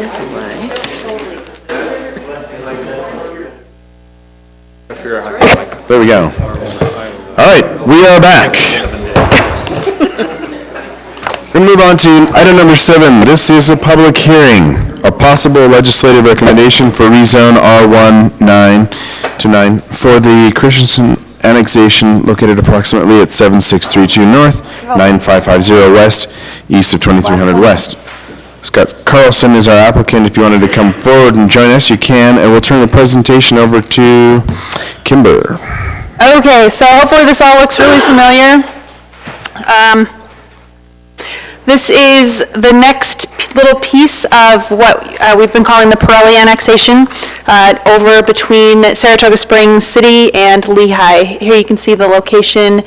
this way. There we go. All right, we are back. We'll move on to item number 7. This is a public hearing, a possible legislative recommendation for rezone R1-9 to 9 for the Christensen annexation located approximately at 7632 North, 9550 West, east of 2300 West. Scott Carlson is our applicant. If you wanted to come forward and join us, you can, and we'll turn the presentation over to Kimber. Okay, so hopefully this all looks really familiar. This is the next little piece of what we've been calling the Pirelli annexation over between Saratoga Springs City and Lehigh. Here you can see the location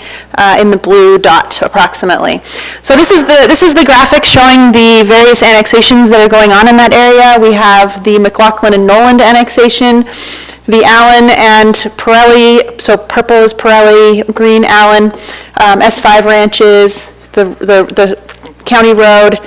in the blue dot approximately. So this is the graphic showing the various annexations that are going on in that area. We have the McLaughlin and Noland annexation, the Allen and Pirelli, so purple is Pirelli, green Allen, S5 ranches, the county road.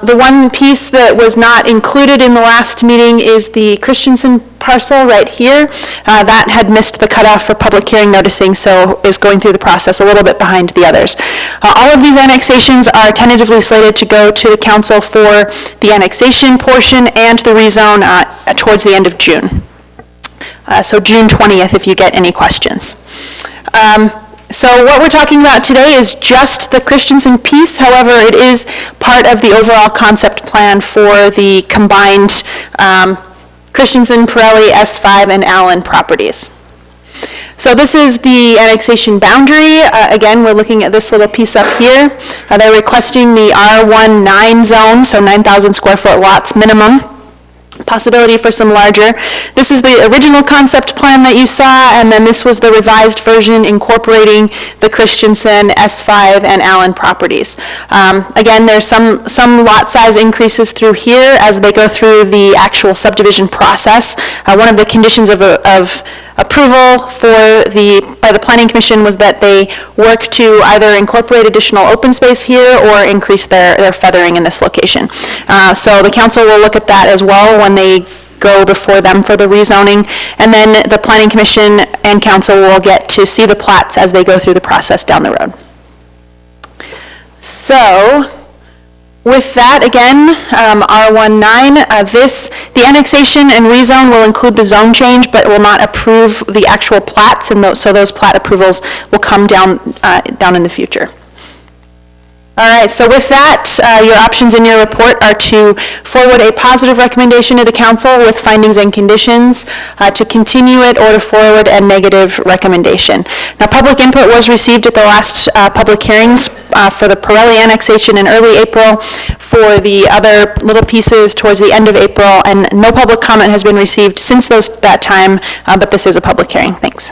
The one piece that was not included in the last meeting is the Christensen parcel right here. That had missed the cutoff for public hearing noticing, so is going through the process a little bit behind the others. All of these annexations are tentatively slated to go to the council for the annexation portion and the rezone towards the end of June. So June 20th if you get any questions. So what we're talking about today is just the Christensen piece. However, it is part of the overall concept plan for the combined Christensen, Pirelli, S5, and Allen properties. So this is the annexation boundary. Again, we're looking at this little piece up here. They're requesting the R1-9 zone, so 9,000 square foot lots minimum. Possibility for some larger. This is the original concept plan that you saw, and then this was the revised version incorporating the Christensen, S5, and Allen properties. Again, there's some lot size increases through here as they go through the actual subdivision process. One of the conditions of approval by the Planning Commission was that they work to either incorporate additional open space here or increase their feathering in this location. So the council will look at that as well when they go before them for the rezoning, and then the Planning Commission and council will get to see the plats as they go through the process down the road. So with that, again, R1-9, the annexation and rezone will include the zone change, but will not approve the actual plats, and so those plat approvals will come down in the future. All right, so with that, your options in your report are to forward a positive recommendation to the council with findings and conditions, to continue it, or to forward a negative recommendation. Now, public input was received at the last public hearings for the Pirelli annexation in early April, for the other little pieces towards the end of April, and no public comment has been received since that time, but this is a public hearing. Thanks.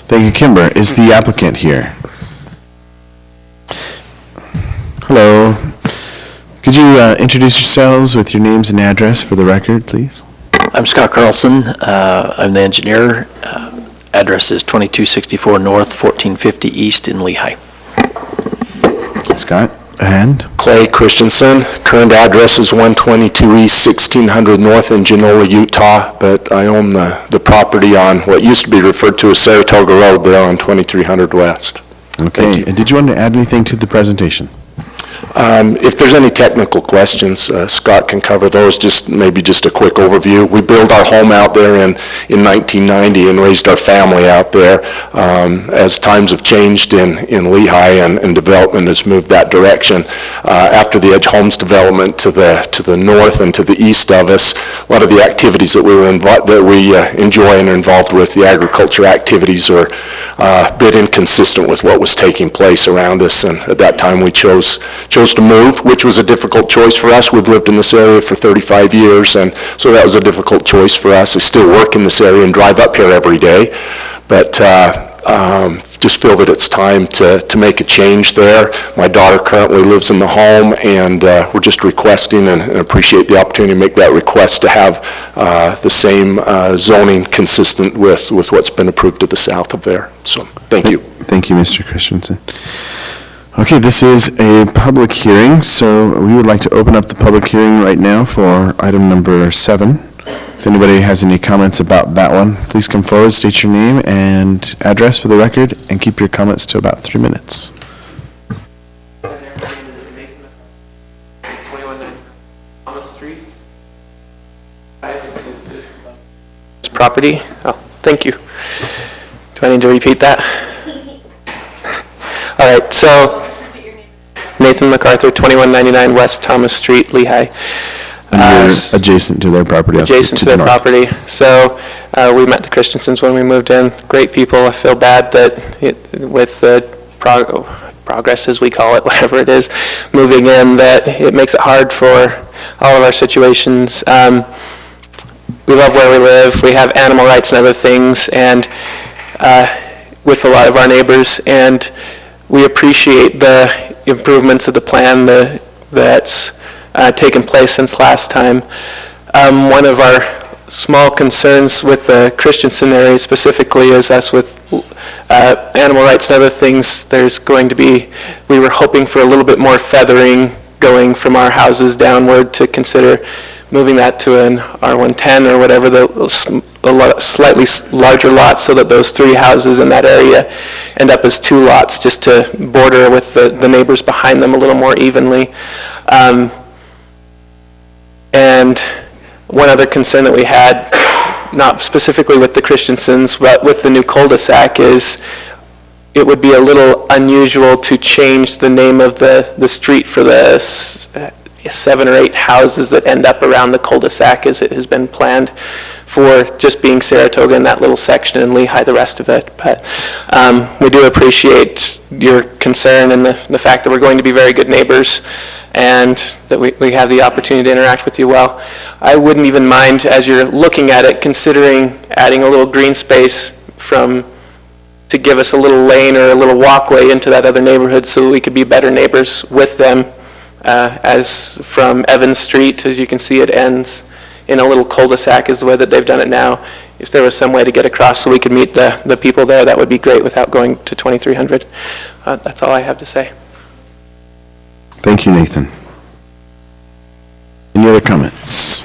Thank you, Kimber. Is the applicant here? Hello. Could you introduce yourselves with your names and address for the record, please? I'm Scott Carlson. I'm the engineer. Address is 2264 North, 1450 East in Lehigh. Scott, and? Clay Christensen. Current address is 122 East, 1600 North in Genola, Utah, but I own the property on what used to be referred to as Saratoga Road there on 2300 West. Okay, and did you want to add anything to the presentation? If there's any technical questions, Scott can cover those. Maybe just a quick overview. We built our home out there in 1990 and raised our family out there. As times have changed in Lehigh and development has moved that direction. After the Edge Homes development to the north and to the east of us, a lot of the activities that we enjoy and are involved with, the agriculture activities, are a bit inconsistent with what was taking place around us. And at that time, we chose to move, which was a difficult choice for us. We've lived in this area for 35 years, and so that was a difficult choice for us. I still work in this area and drive up here every day, but just feel that it's time to make a change there. My daughter currently lives in the home, and we're just requesting and appreciate the opportunity to make that request to have the same zoning consistent with what's been approved to the south of there. So thank you. Thank you, Mr. Christensen. Okay, this is a public hearing, so we would like to open up the public hearing right now for item number 7. If anybody has any comments about that one, please come forward, state your name and address for the record, and keep your comments to about 3 minutes. Property. Oh, thank you. Do I need to repeat that? All right, so Nathan MacArthur, 2199 West Thomas Street, Lehigh. And you're adjacent to their property. Adjacent to their north. property. So we met the Christensens when we moved in. Great people. I feel bad that with the progress, as we call it, whatever it is, moving in, that it makes it hard for all of our situations. We love where we live. We have animal rights and other things, and with a lot of our neighbors, and we appreciate the improvements of the plan that's taken place since last time. One of our small concerns with the Christensen area specifically is us with animal rights and other things. There's going to be, we were hoping for a little bit more feathering going from our houses downward to consider moving that to an R110 or whatever, the slightly larger lots, so that those 3 houses in that area end up as 2 lots, just to border with the neighbors behind them a little more evenly. And one other concern that we had, not specifically with the Christensens, but with the new cul-de-sac, is it would be a little unusual to change the name of the street for the 7 or 8 houses that end up around the cul-de-sac, as it has been planned for just being Saratoga in that little section and Lehigh the rest of it. But we do appreciate your concern and the fact that we're going to be very good neighbors and that we have the opportunity to interact with you well. I wouldn't even mind, as you're looking at it, considering adding a little green space to give us a little lane or a little walkway into that other neighborhood so that we could be better neighbors with them. As from Evans Street, as you can see, it ends in a little cul-de-sac is the way that they've done it now. If there was some way to get across so we could meet the people there, that would be great without going to 2300. That's all I have to say. Thank you, Nathan. Any other comments?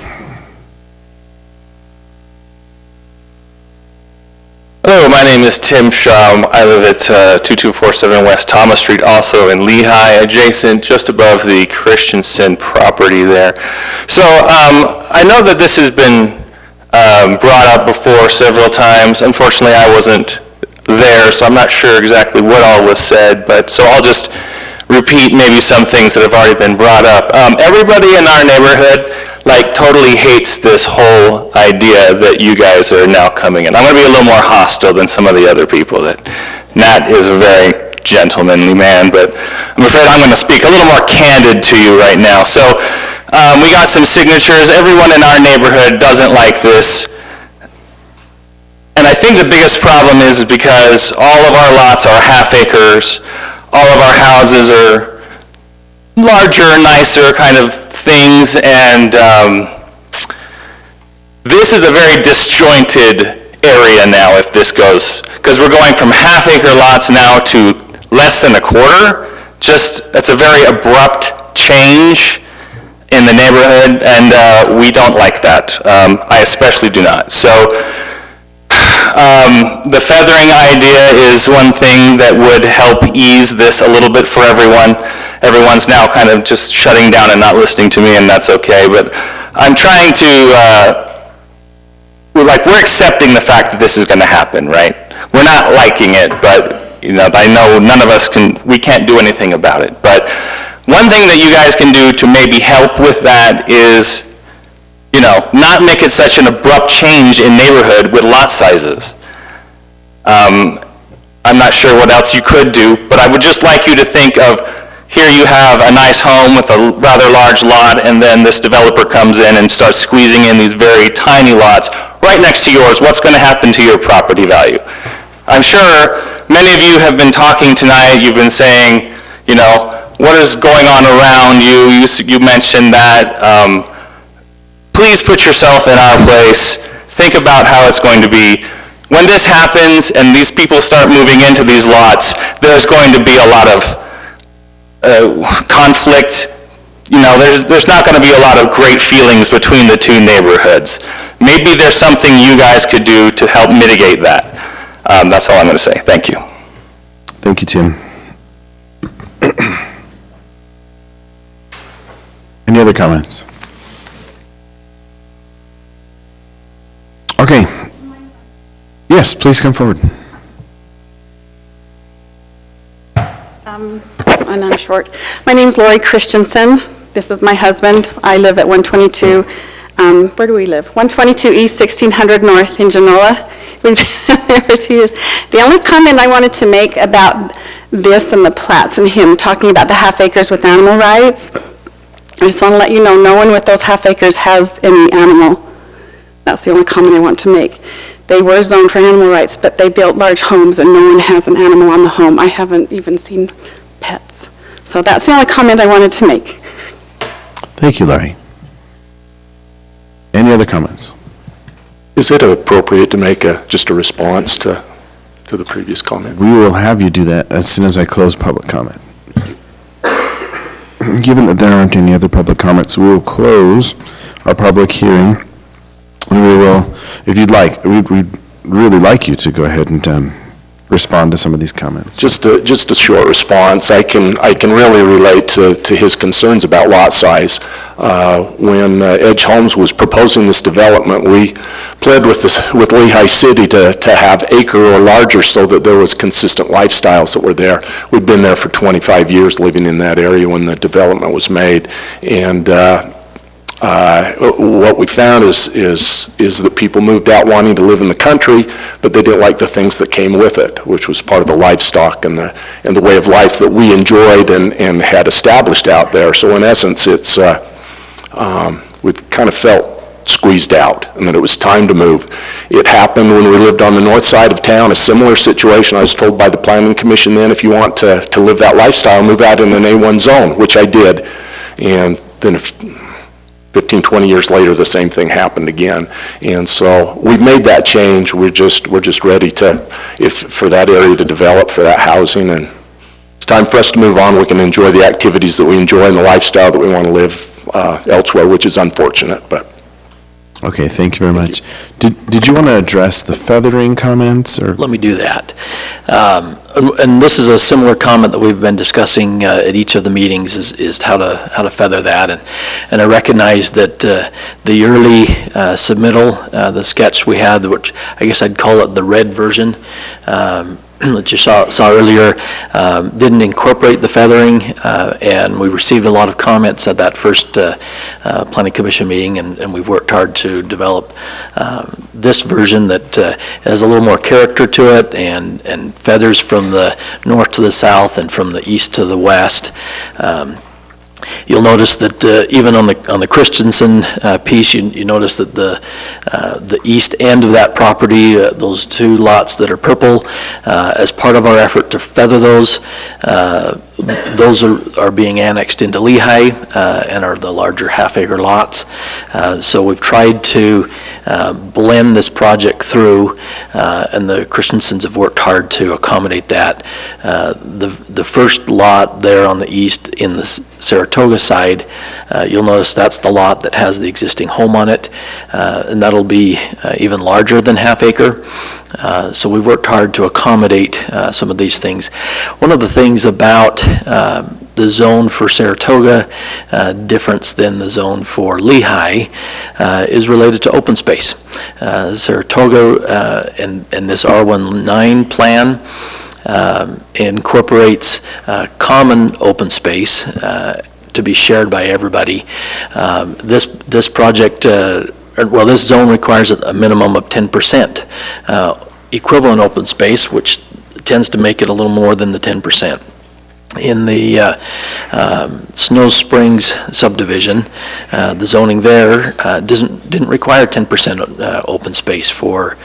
Hello, my name is Tim Shaw. I live at 2247 West Thomas Street, also in Lehigh, adjacent just above the Christensen property there. So I know that this has been brought up before several times. Unfortunately, I wasn't there, so I'm not sure exactly what all was said, but so I'll just repeat maybe some things that have already been brought up. Everybody in our neighborhood totally hates this whole idea that you guys are now coming in. I'm going to be a little more hostile than some of the other people. Nat is a very gentlemanly man, but I'm afraid I'm going to speak a little more candid to you right now. So we got some signatures. Everyone in our neighborhood doesn't like this. And I think the biggest problem is because all of our lots are half acres. All of our houses are larger, nicer kind of things, and this is a very disjointed area now if this goes, because we're going from half-acre lots now to less than a quarter. That's a very abrupt change in the neighborhood, and we don't like that. I especially do not. So the feathering idea is one thing that would help ease this a little bit for everyone. Everyone's now kind of just shutting down and not listening to me, and that's okay. But I'm trying to, we're accepting the fact that this is going to happen, right? We're not liking it, but I know none of us we can't do anything about it. But one thing that you guys can do to maybe help with that is, not make it such an abrupt change in neighborhood with lot sizes. I'm not sure what else you could do, but I would just like you to think of, here you have a nice home with a rather large lot, and then this developer comes in and starts squeezing in these very tiny lots right next to yours. What's going to happen to your property value? I'm sure many of you have been talking tonight. You've been saying, what is going on around you? You mentioned that. Please put yourself in our place. Think about how it's going to be. When this happens and these people start moving into these lots, there's going to be a lot of conflict. There's not going to be a lot of great feelings between the two neighborhoods. Maybe there's something you guys could do to help mitigate that. That's all I'm going to say. Thank you. Thank you, Tim. Any other comments? Okay. Yes, please come forward. And I'm short. My name's Lori Christensen. This is my husband. I live at 122, where do we live? 122 East, 1600 North in Genoa. We've been there for 2 years. The only comment I wanted to make about this and the plats and him talking about the half acres with animal rights, I just want to let you know, no one with those half acres has any animal. That's the only comment I want to make. They were zoned for animal rights, but they built large homes and no one has an animal on the home. I haven't even seen pets. So that's the only comment I wanted to make. Thank you, Larry. Any other comments? Is it appropriate to make just a response to the previous comment? We will have you do that as soon as I close public comment. Given that there aren't any other public comments, we will close our public hearing. And we will, if you'd like, we'd really like you to go ahead and respond to some of these comments. Just a short response. I can really relate to his concerns about lot size. When Edge Homes was proposing this development, we pled with Lehigh City to have acre or larger so that there was consistent lifestyles that were there. We'd been there for 25 years living in that area when the development was made, and what we found is that people moved out wanting to live in the country, but they didn't like the things that came with it, which was part of the livestock and the way of life that we enjoyed and had established out there. So in essence, it's we've kind of felt squeezed out and that it was time to move. It happened when we lived on the north side of town, a similar situation. I was told by the Planning Commission then, if you want to live that lifestyle, move out in an A1 zone, which I did. And then 15, 20 years later, the same thing happened again. And so we've made that change. We're just ready for that area to develop, for that housing, and it's time for us to move on. We can enjoy the activities that we enjoy and the lifestyle that we want to live elsewhere, which is unfortunate, but. Okay, thank you very much. Did you want to address the feathering comments, or? Let me do that. And this is a similar comment that we've been discussing at each of the meetings is how to feather that. And I recognize that the early submittal, the sketch we had, which I guess I'd call it the red version, that you saw earlier, didn't incorporate the feathering, and we received a lot of comments at that first Planning Commission meeting, and we've worked hard to develop this version that has a little more character to it, and feathers from the north to the south and from the east to the west. You'll notice that even on the Christensen piece, you notice that the east end of that property, those two lots that are purple, as part of our effort to feather those are being annexed into Lehigh and are the larger half-acre lots. So we've tried to blend this project through, and the Christensens have worked hard to accommodate that. The first lot there on the east in the Saratoga side, you'll notice that's the lot that has the existing home on it, and that'll be even larger than half-acre. So we've worked hard to accommodate some of these things. One of the things about the zone for Saratoga, difference than the zone for Lehigh, is related to open space. Saratoga and this R19 plan incorporates common open space to be shared by everybody. This project, this zone requires a minimum of 10% equivalent open space, which tends to make it a little more than the 10%. In the Snow Springs subdivision, the zoning there didn't require 10% open space for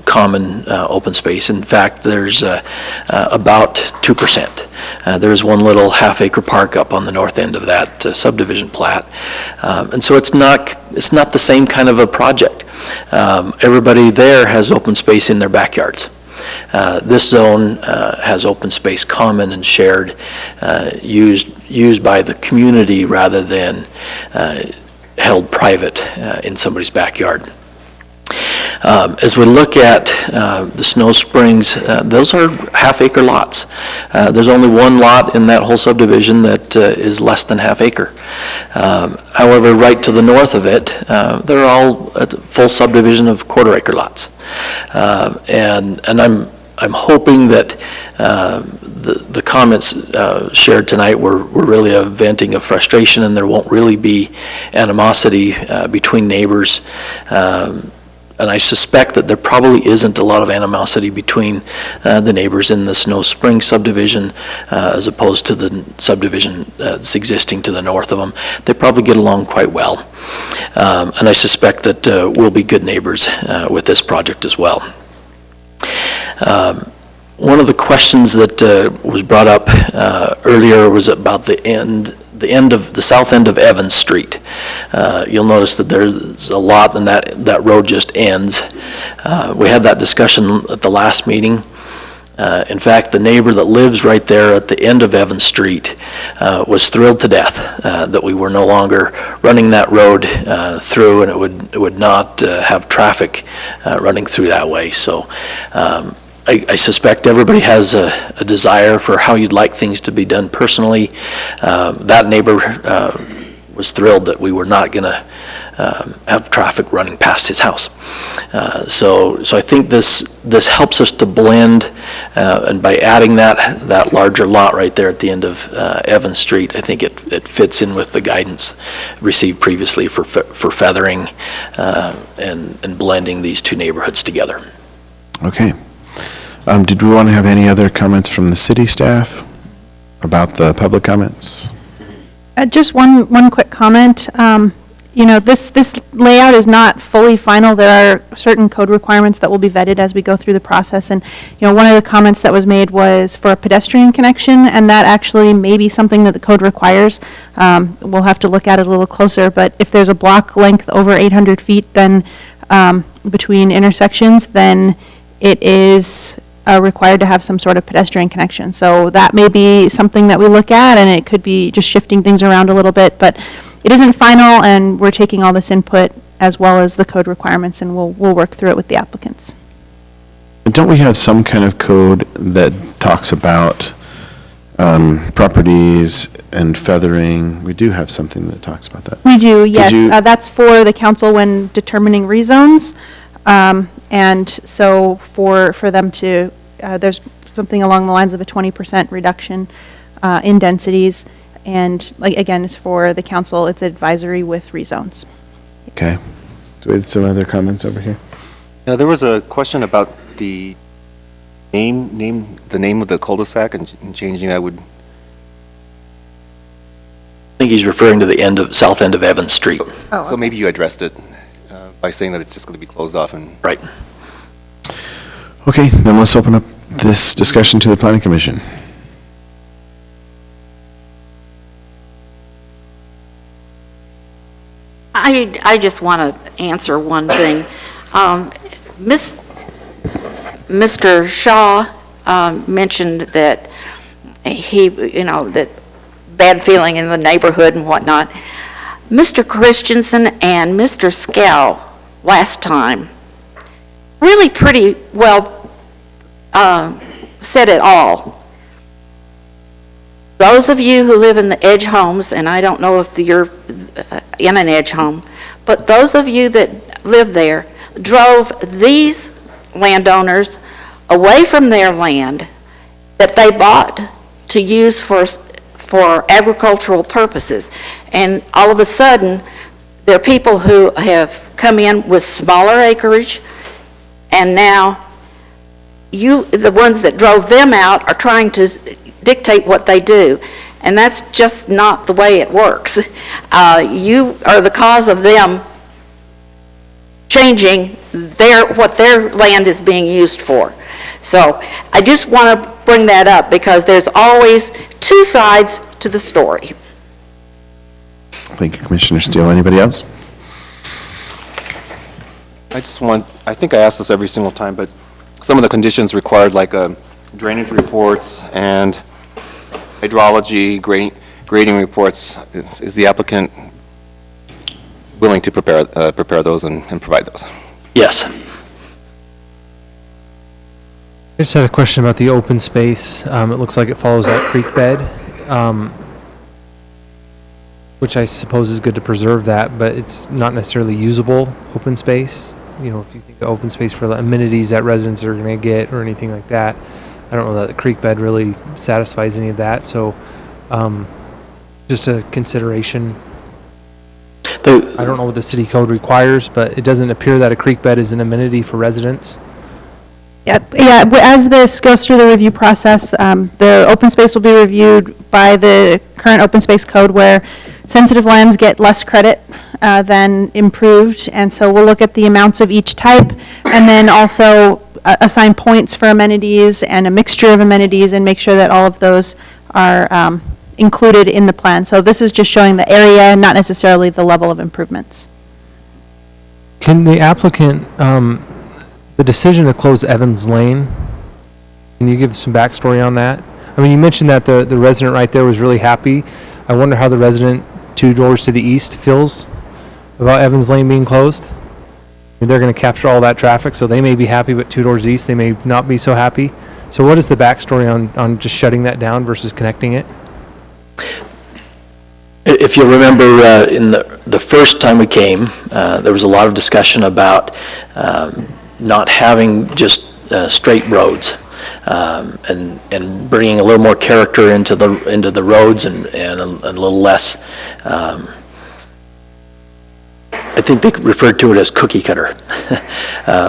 common open space. In fact, there's about 2%. There's one little half-acre park up on the north end of that subdivision plat, and so it's not the same kind of a project. Everybody there has open space in their backyards. This zone has open space common and shared, used by the community rather than held private in somebody's backyard. As we look at the Snow Springs, those are half-acre lots. There's only one lot in that whole subdivision that is less than half-acre. However, right to the north of it, they're all a full subdivision of quarter-acre lots. And I'm hoping that the comments shared tonight were really a venting of frustration, and there won't really be animosity between neighbors. And I suspect that there probably isn't a lot of animosity between the neighbors in the Snow Springs subdivision as opposed to the subdivision that's existing to the north of them. They probably get along quite well. And I suspect that we'll be good neighbors with this project as well. One of the questions that was brought up earlier was about the south end of Evans Street. You'll notice that there's a lot and that road just ends. We had that discussion at the last meeting. In fact, the neighbor that lives right there at the end of Evans Street was thrilled to death that we were no longer running that road through, and it would not have traffic running through that way. So I suspect everybody has a desire for how you'd like things to be done personally. That neighbor was thrilled that we were not going to have traffic running past his house. So I think this helps us to blend, and by adding that larger lot right there at the end of Evans Street, I think it fits in with the guidance received previously for feathering and blending these two neighborhoods together. Okay. Did we want to have any other comments from the city staff about the public comments? Just one quick comment. This layout is not fully final. There are certain code requirements that will be vetted as we go through the process. And, one of the comments that was made was for a pedestrian connection, and that actually may be something that the code requires. We'll have to look at it a little closer. But if there's a block length over 800 feet, then between intersections, then it is required to have some sort of pedestrian connection. So that may be something that we look at, and it could be just shifting things around a little bit, but it isn't final, and we're taking all this input as well as the code requirements, and we'll work through it with the applicants. Don't we have some kind of code that talks about properties and feathering? We do have something that talks about that. We do, yes. That's for the council when determining rezones. And so for them to, there's something along the lines of a 20% reduction in densities. And again, it's for the council, it's advisory with rezones. Okay. Do we have some other comments over here? Yeah, there was a question about the name of the cul-de-sac and changing that would. I think he's referring to the south end of Evans Street. Oh, So maybe you addressed it by saying that it's just going to be closed off and. Right. Okay, then let's open up this discussion to the planning commission. I just want to answer one thing. Mr. Shaw mentioned that that bad feeling in the neighborhood and whatnot. Mr. Christensen and Mr. Scow last time really pretty well said it all. Those of you who live in the edge homes, and I don't know if you're in an edge home, but those of you that live there drove these landowners away from their land that they bought to use for agricultural purposes. And all of a sudden, there are people who have come in with smaller acreage, and now the ones that drove them out, are trying to dictate what they do. And that's just not the way it works. You are the cause of them changing what their land is being used for. So I just want to bring that up because there's always two sides to the story. Thank you, Commissioner Steele. Anybody else? I think I ask this every single time, but some of the conditions required, like drainage reports and hydrology, grading reports. Is the applicant willing to prepare those and provide those? Yes. I just had a question about the open space. It looks like it follows that creek bed, which I suppose is good to preserve that, but it's not necessarily usable open space. You know, if you think of open space for the amenities that residents are going to get or anything like that, I don't know that the creek bed really satisfies any of that. So, just a consideration. I don't know what the city code requires, but it doesn't appear that a creek bed is an amenity for residents. Yeah, as this goes through the review process, the open space will be reviewed by the current open space code where sensitive lands get less credit than improved, and so we'll look at the amounts of each type, and then also assign points for amenities and a mixture of amenities, and make sure that all of those are included in the plan. So this is just showing the area, not necessarily the level of improvements. Can the applicant, the decision to close Evans Lane, can you give some backstory on that? I mean, you mentioned that the resident right there was really happy. I wonder how the resident 2 doors to the east feels about Evans Lane being closed. I mean, they're going to capture all that traffic, so they may be happy, but 2 doors east, they may not be so happy. So what is the backstory on just shutting that down versus connecting it? If you remember, in the first time we came, there was a lot of discussion about not having just straight roads, and bringing a little more character into the roads and a little less. I think they referred to it as cookie cutter.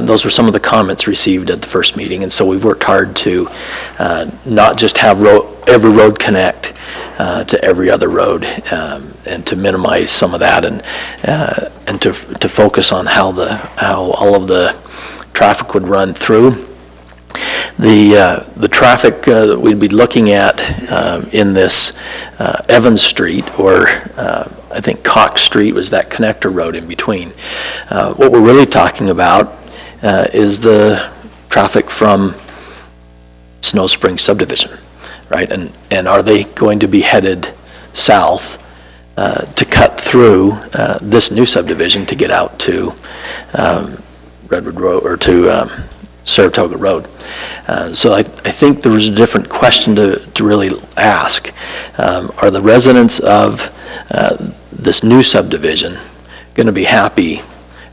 Those were some of the comments received at the first meeting, and so we worked hard to not just have every road connect to every other road, and to minimize some of that, and to focus on how all of the traffic would run through. The traffic that we'd be looking at in this Evans Street, or I think Cox Street was that connector road in between. What we're really talking about is the traffic from Snow Springs subdivision, right? And are they going to be headed south to cut through this new subdivision to get out to Redwood Road, or to Saratoga Road? So I think there was a different question to really ask. Are the residents of this new subdivision going to be happy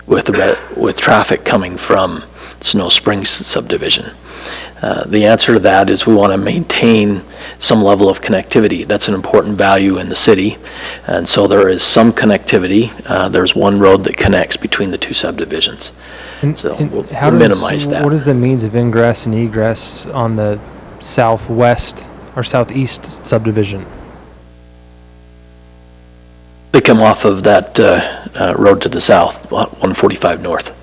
with traffic coming from Snow Springs subdivision? The answer to that is we want to maintain some level of connectivity. That's an important value in the city, and so there is some connectivity. There's one road that connects between the 2 subdivisions. So we'll minimize that. What is the means of ingress and egress on the southwest or southeast subdivision? They come off of that road to the south, 145 north.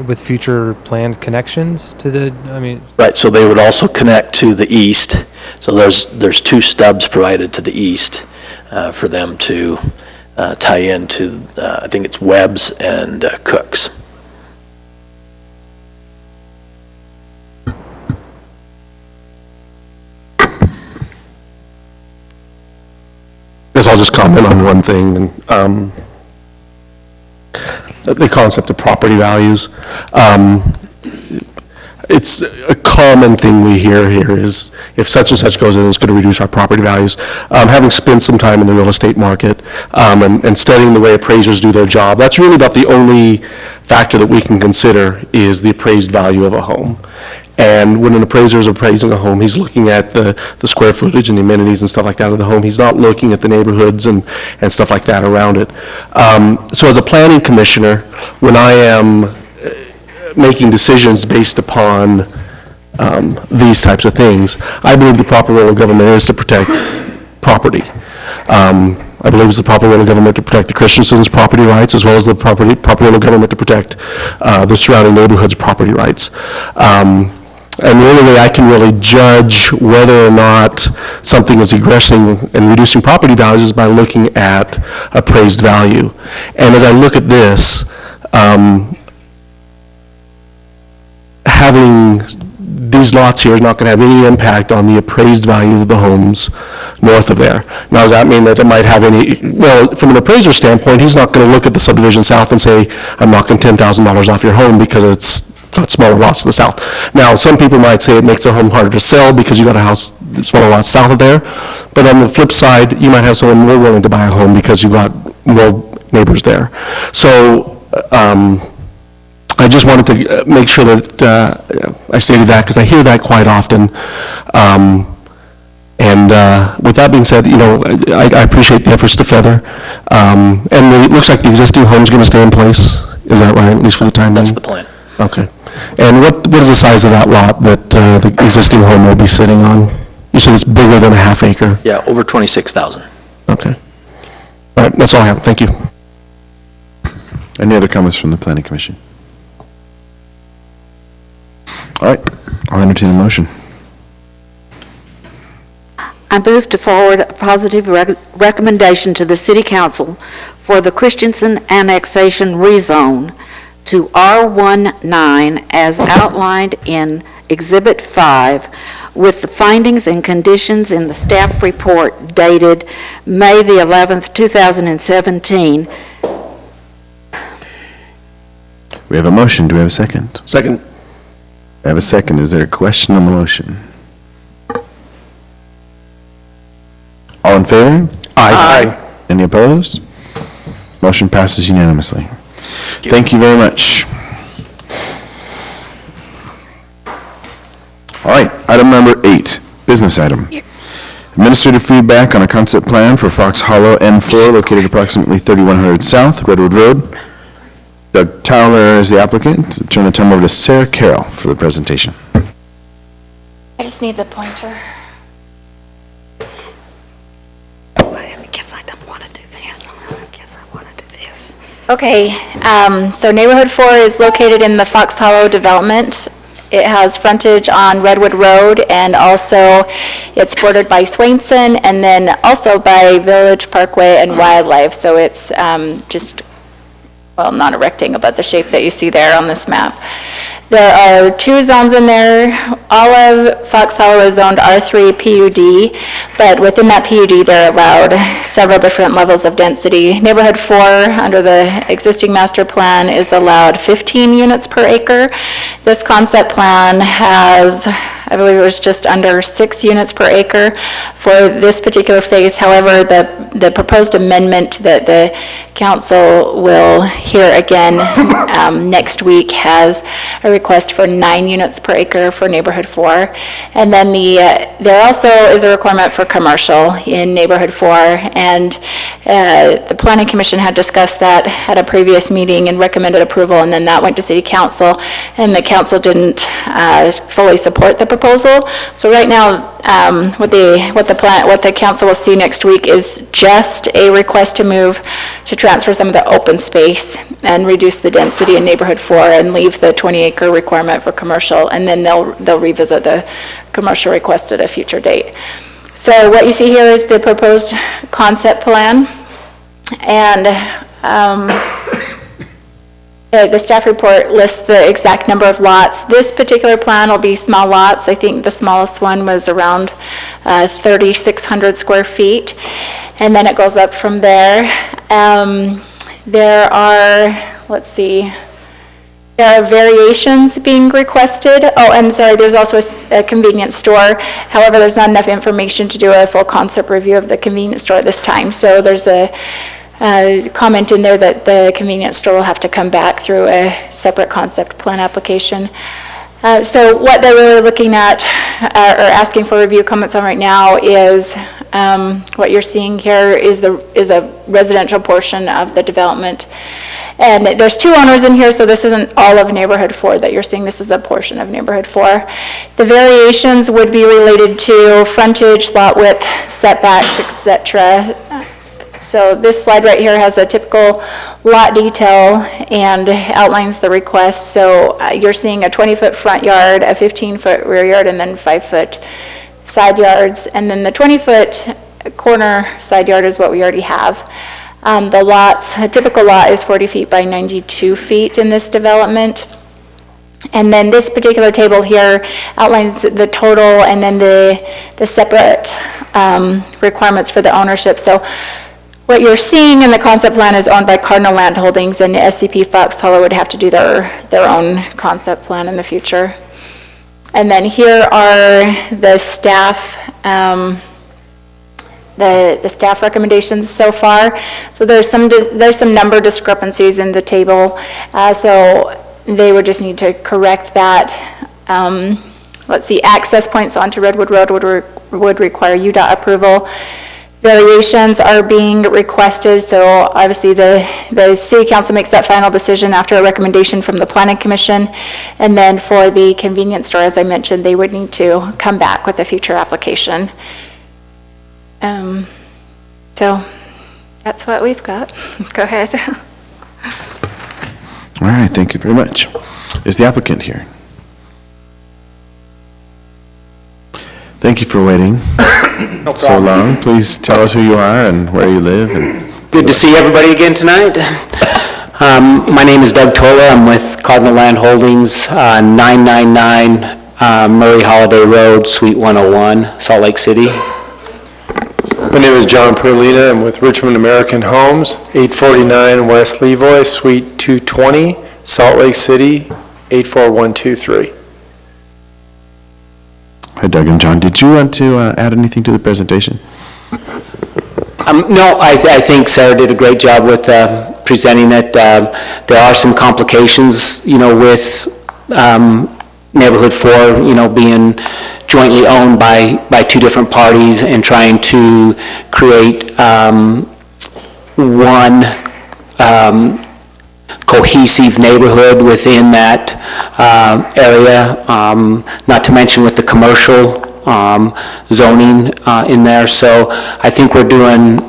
With future planned connections to the, I mean... Right, so they would also connect to the east. So there's 2 stubs provided to the east for them to tie into, I think it's Webb's and Cook's. I guess I'll just comment on one thing, and the concept of property values. It's a common thing we hear here is if such and such goes in, it's going to reduce our property values. Having spent some time in the real estate market and studying the way appraisers do their job, that's really about the only factor that we can consider is the appraised value of a home. And when an appraiser is appraising a home, he's looking at the square footage and the amenities and stuff like that of the home. He's not looking at the neighborhoods and stuff like that around it. So as a planning commissioner, when I am making decisions based upon these types of things, I believe the proper role of government is to protect property. I believe it's the proper role of government to protect the Christensen's property rights, as well as the proper role of government to protect the surrounding neighborhood's property rights. And the only way I can really judge whether or not something is egressing and reducing property values is by looking at appraised value. And as I look at this, having these lots here is not going to have any impact on the appraised value of the homes north of there. Now, does that mean that it might have any, well, from an appraiser standpoint, he's not going to look at the subdivision south and say, I'm knocking $10,000 off your home because it's got smaller lots to the south. Now, some people might say it makes their home harder to sell because you got a house, smaller lots south of there. But on the flip side, you might have someone more willing to buy a home because you got more neighbors there. So, I just wanted to make sure that I stated that, because I hear that quite often. With that being said, I appreciate the efforts to feather. And it looks like the existing home's going to stay in place. Is that right, at least for the time being? That's the plan. Okay. And what is the size of that lot that the existing home will be sitting on? You said it's bigger than a half acre? Yeah, over 26,000. Okay. All right, that's all I have. Thank you. Any other comments from the Planning Commission? All right, I'll entertain a motion. I move to forward a positive recommendation to the City Council for the Christensen annexation rezone to R19 as outlined in Exhibit 5, with the findings and conditions in the staff report dated May the 11th, 2017. We have a motion. Do we have a second? Second. I have a second. Is there a question on the motion? All in favor? Aye. Any opposed? Motion passes unanimously. Thank you very much. All right, item number 8, business item. Administrative feedback on a concept plan for Fox Hollow N4 located approximately 3100 South Redwood Road. Doug Towler is the applicant. Turn the time over to Sarah Carroll for the presentation. I just need the pointer. I guess I don't want to do that. I guess I want to do this. Okay, so Neighborhood 4 is located in the Fox Hollow development. It has frontage on Redwood Road, and also it's bordered by Swainson, and then also by Village Parkway and Wildlife. So it's just, well, not a rectangle, but the shape that you see there on this map. There are 2 zones in there. All of Fox Hollow is zoned R3 PUD, but within that PUD, they're allowed several different levels of density. Neighborhood 4, under the existing master plan, is allowed 15 units per acre. This concept plan has, I believe it was just under 6 units per acre for this particular phase. However, the proposed amendment that the council will hear again next week has a request for 9 units per acre for neighborhood 4. And then there also is a requirement for commercial in neighborhood 4, and the Planning Commission had discussed that at a previous meeting and recommended approval, and then that went to City Council, and the council didn't fully support the proposal. So right now, what the council will see next week is just a request to transfer some of the open space and reduce the density in neighborhood 4 and leave the 20-acre requirement for commercial, and then they'll revisit the commercial request at a future date. So what you see here is the proposed concept plan, and the staff report lists the exact number of lots. This particular plan will be small lots. I think the smallest one was around 3,600 square feet, and then it goes up from there. There are variations being requested. Oh, I'm sorry, there's also a convenience store. However, there's not enough information to do a full concept review of the convenience store at this time. So there's a comment in there that the convenience store will have to come back through a separate concept plan application. So what they're really looking at or asking for review comments on right now is what you're seeing here is a residential portion of the development. And there's 2 owners in here, so this isn't all of neighborhood 4 that you're seeing. This is a portion of neighborhood 4. The variations would be related to frontage, lot width, setbacks, etc. So this slide right here has a typical lot detail and outlines the request. So you're seeing a 20-foot front yard, a 15-foot rear yard, and then 5-foot side yards. And then the 20-foot corner side yard is what we already have. A typical lot is 40 feet by 92 feet in this development. And then this particular table here outlines the total and then the separate requirements for the ownership. So what you're seeing in the concept plan is owned by Cardinal Land Holdings, and the SCP Fox Hollow would have to do their own concept plan in the future. And then here are the staff, the staff recommendations so far. So there's some number discrepancies in the table, so they would just need to correct that. Let's see, access points onto Redwood Road would require UDOT approval. Variations are being requested, so obviously the city council makes that final decision after a recommendation from the planning commission. And then for the convenience store, as I mentioned, they would need to come back with a future application. So that's what we've got. Go ahead. All right, thank you very much. Is the applicant here? Thank you for waiting so long. Please tell us who you are and where you live. Good to see everybody again tonight. My name is Doug Tola. I'm with Cardinal Land Holdings, 999 Murray Holiday Road, Suite 101, Salt Lake City. My name is John Perlita. I'm with Richmond American Homes, 849 West Levoy, Suite 220, Salt Lake City, 84123. Hi, Doug and John. Did you want to add anything to the presentation? No, I think Sarah did a great job with presenting it. There are some complications, with Neighborhood 4, being jointly owned by two different parties and trying to create one cohesive neighborhood within that area, not to mention with the commercial zoning in there. So I think we're doing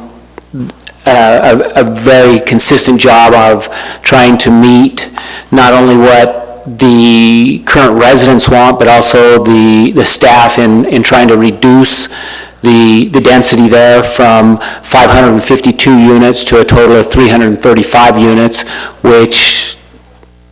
a very consistent job of trying to meet not only what the current residents want, but also the staff in trying to reduce the density there from 552 units to a total of 335 units, which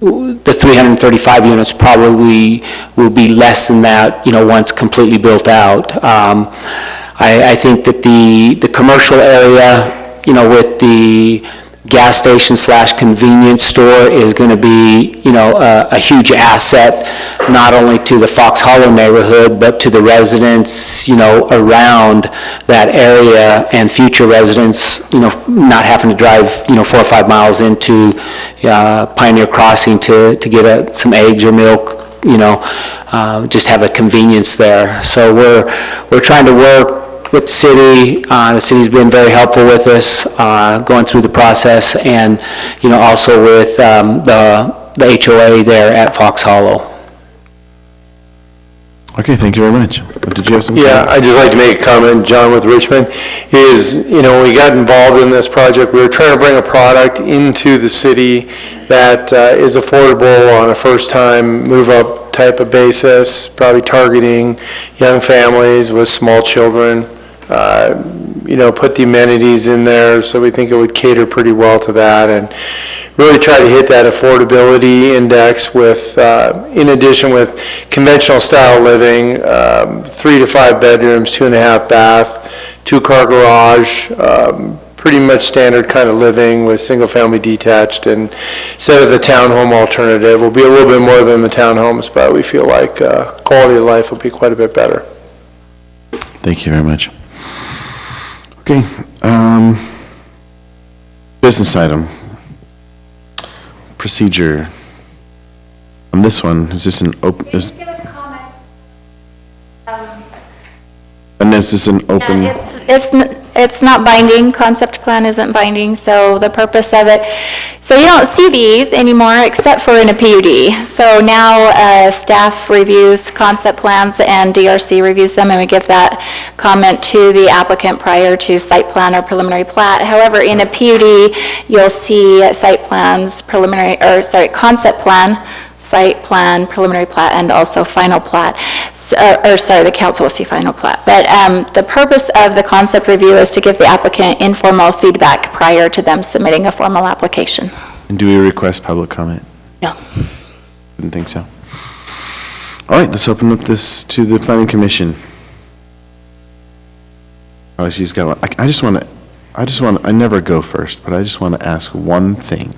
the 335 units probably will be less than that, once completely built out. I think that the commercial area, with the gas station / convenience store is going to be, a huge asset, not only to the Fox Hollow neighborhood, but to the residents, around that area, and future residents, not having to drive, 4 or 5 miles into Pioneer Crossing to get some eggs or milk, just have a convenience there. So we're trying to work with the city. The city's been very helpful with us going through the process, and also with the HOA there at Fox Hollow. Okay, thank you very much. Did you have some Yeah, comments? I'd just like to make a comment, John with Richmond, is, when we got involved in this project, we were trying to bring a product into the city that is affordable on a first-time move-up type of basis, probably targeting young families with small children. Put the amenities in there, so we think it would cater pretty well to that, and really try to hit that affordability index with, in addition with conventional style living, 3 to 5 bedrooms, 2.5 bath, 2-car garage, pretty much standard kind of living with single-family detached, and instead of the townhome alternative, will be a little bit more than the townhomes, but we feel like quality of life will be quite a bit better. Thank you very much. Okay, business item. Procedure. On this one, is this an open? Give us comments. And is this an open? It's not binding, concept plan isn't binding, so the purpose of it, so you don't see these anymore except for in a PUD. So now staff reviews concept plans and DRC reviews them, and we give that comment to the applicant prior to site plan or preliminary plat. However, in a PUD, you'll see site plans, concept plan, site plan, preliminary plat, and also final plat. The council will see final plat. But the purpose of the concept review is to give the applicant informal feedback prior to them submitting a formal application. And do we request public comment? No. Didn't think so. All right, let's open up this to the planning commission. Oh, she's got one. I never go first, but I just want to ask one thing.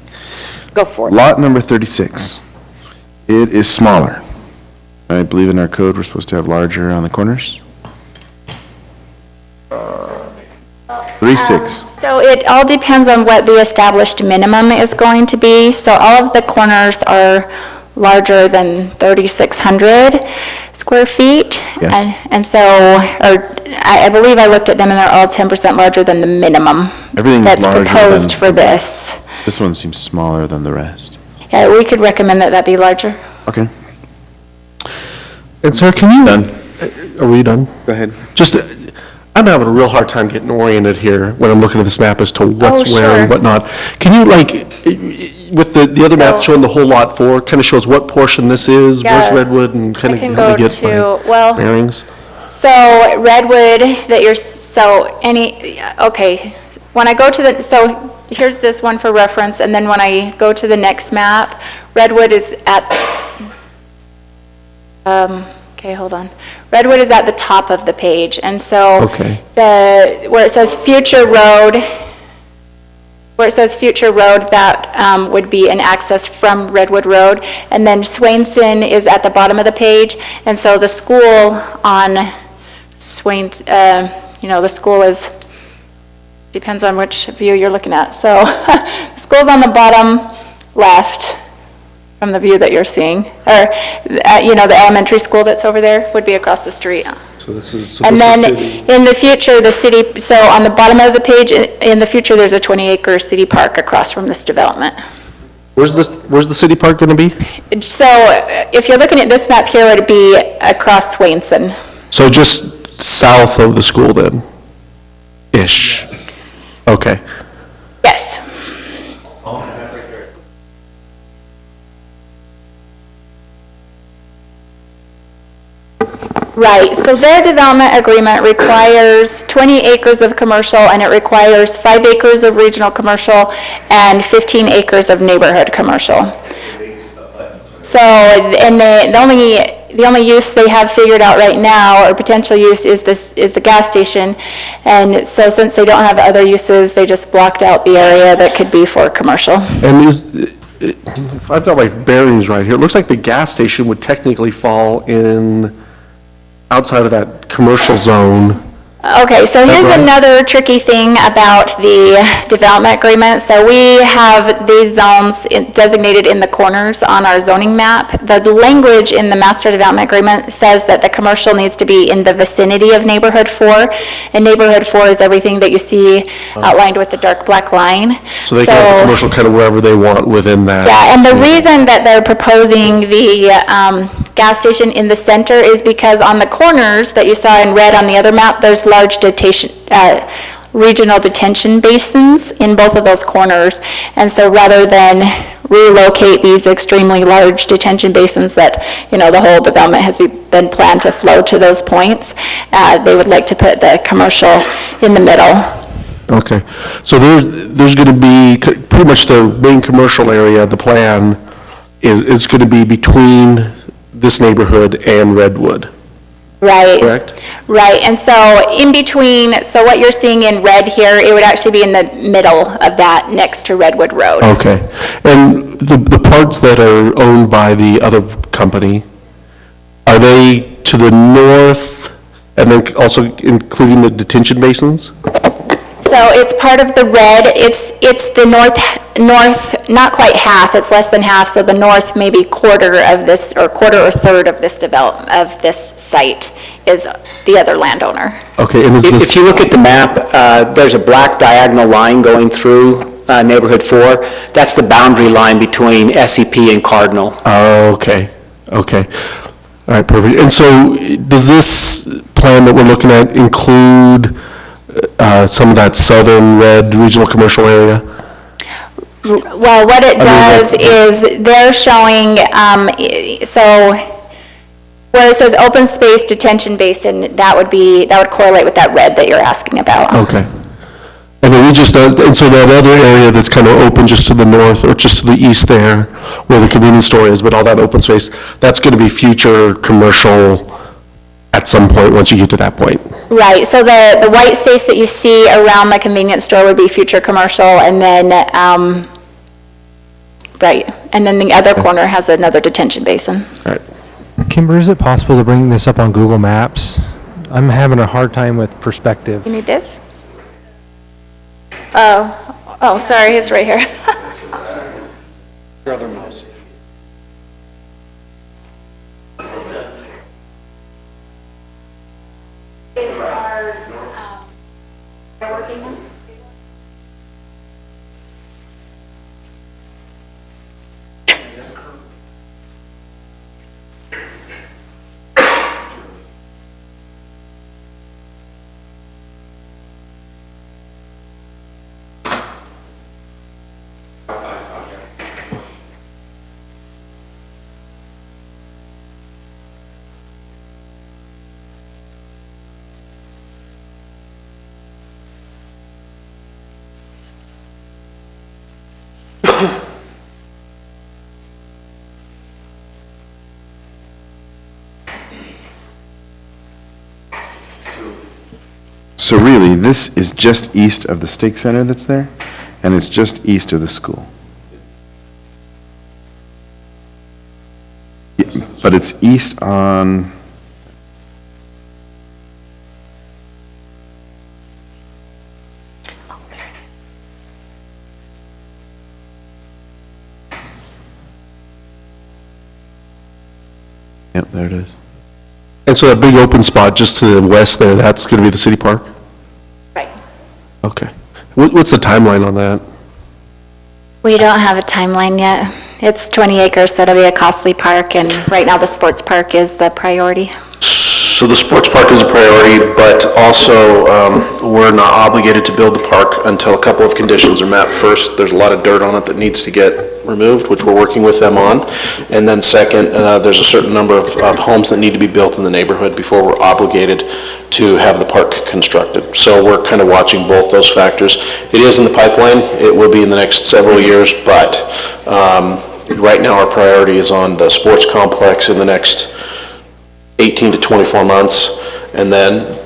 Go for it. Lot number 36, it is smaller. I believe in our code, we're supposed to have larger on the corners. 36. So it all depends on what the established minimum is going to be. So all of the corners are larger than 3,600 square feet. Yes. And so, or I believe I looked at them and they're all 10% larger than the minimum Everything's that's larger proposed than- for this. This one seems smaller than the rest. Yeah, we could recommend that be larger. Okay. And sir, can you? Done. Are we done? Go ahead. Just, I'm having a real hard time getting oriented here when I'm looking at this map as to what's where sure. and whatnot. Can you, like, with the other map showing the whole lot 4, kind of shows what portion this is, where's Yeah. Redwood, and kind I of can how to go get to, my well, bearings? so Redwood, okay, when I go to the, so here's this one for reference, and then when I go to the next map, Redwood is at, okay, hold on. Redwood is at the top of the page, and so Okay. where it says future road, that would be an access from Redwood Road, and then Swainson is at the bottom of the page, and so the school on Swainson, the school is, depends on which view you're looking at. So the school's on the bottom left from the view that you're seeing, or, the elementary school that's over there would be across the street. So this is, And then in the future, the city, so on the bottom of the page, in the future, there's a 20-acre city park across from this development. where's the city park going to be? So if you're looking at this map here, it would be across Swainson. So just south of the school then? Ish. Okay. Yes. Right, so their development agreement requires 20 acres of commercial, and it requires 5 acres of regional commercial and 15 acres of neighborhood commercial. So, and the only use they have figured out right now, or potential use, is the gas station. And so since they don't have other uses, they just blocked out the area that could be for commercial. And if I've got my bearings right here, it looks like the gas station would technically fall in outside of that commercial zone. Okay, so here's right? another tricky thing about the development agreement. So we have these zones designated in the corners on our zoning map. The language in the master development agreement says that the commercial needs to be in the vicinity of neighborhood 4, and neighborhood 4 is everything that you see outlined with the dark black line. So they can have the commercial kind of wherever they want within that. Yeah, and the reason that they're proposing the gas station in the center is because on the corners that you saw in red on the other map, there's large regional detention basins in both of those corners. And so rather than relocate these extremely large detention basins that, the whole development has been planned to flow to those points, they would like to put the commercial in the middle. Okay, so there's going to be, pretty much the main commercial area, the plan is going to be between this neighborhood and Redwood. Right. Correct? Right, and so in between, so what you're seeing in red here, it would actually be in the middle of that, next to Redwood Road. Okay, and the parts that are owned by the other company, are they to the north, and then also including the detention basins? So it's part of the red, it's the north, not quite half, it's less than half, so the north maybe quarter or third of this this site is the other landowner. Okay, and If you look at the map, there's a black diagonal line going through neighborhood 4. That's the boundary line between SEP and Cardinal. Oh, okay. All right, perfect. And so does this plan that we're looking at include some of that southern red regional commercial area? Well, what it does is they're showing, so where it says open space detention basin, that would correlate with that red that you're asking about. Okay. And then and so that other area that's kind of open just to the north or just to the east there, where the convenience store is, but all that open space, that's going to be future commercial at some point, once you get to that point. Right, so the white space that you see around the convenience store would be future commercial, and then, right, and then the other corner has another detention basin. All right. Kimber, is it possible to bring this up on Google Maps? I'm having a hard time with perspective. You need this? Oh, sorry, it's right here. Your other mouse. So really, this is just east of the stake center that's there, and it's just east of the school. Yeah, but it's east on... Yep, there it is. And so that big open spot just to the west there, that's going to be the city park? Right. Okay. What's the timeline on that? We don't have a timeline yet. It's 20 acres, so it'll be a costly park, and right now the sports park is the priority. So the sports park is a priority, but also we're not obligated to build the park until a couple of conditions are met. First, there's a lot of dirt on it that needs to get removed, which we're working with them on. And then second, there's a certain number of homes that need to be built in the neighborhood before we're obligated to have the park constructed. So we're kind of watching both those factors. It is in the pipeline. It will be in the next several years, but right now our priority is on the sports complex in the next 18 to 24 months, and then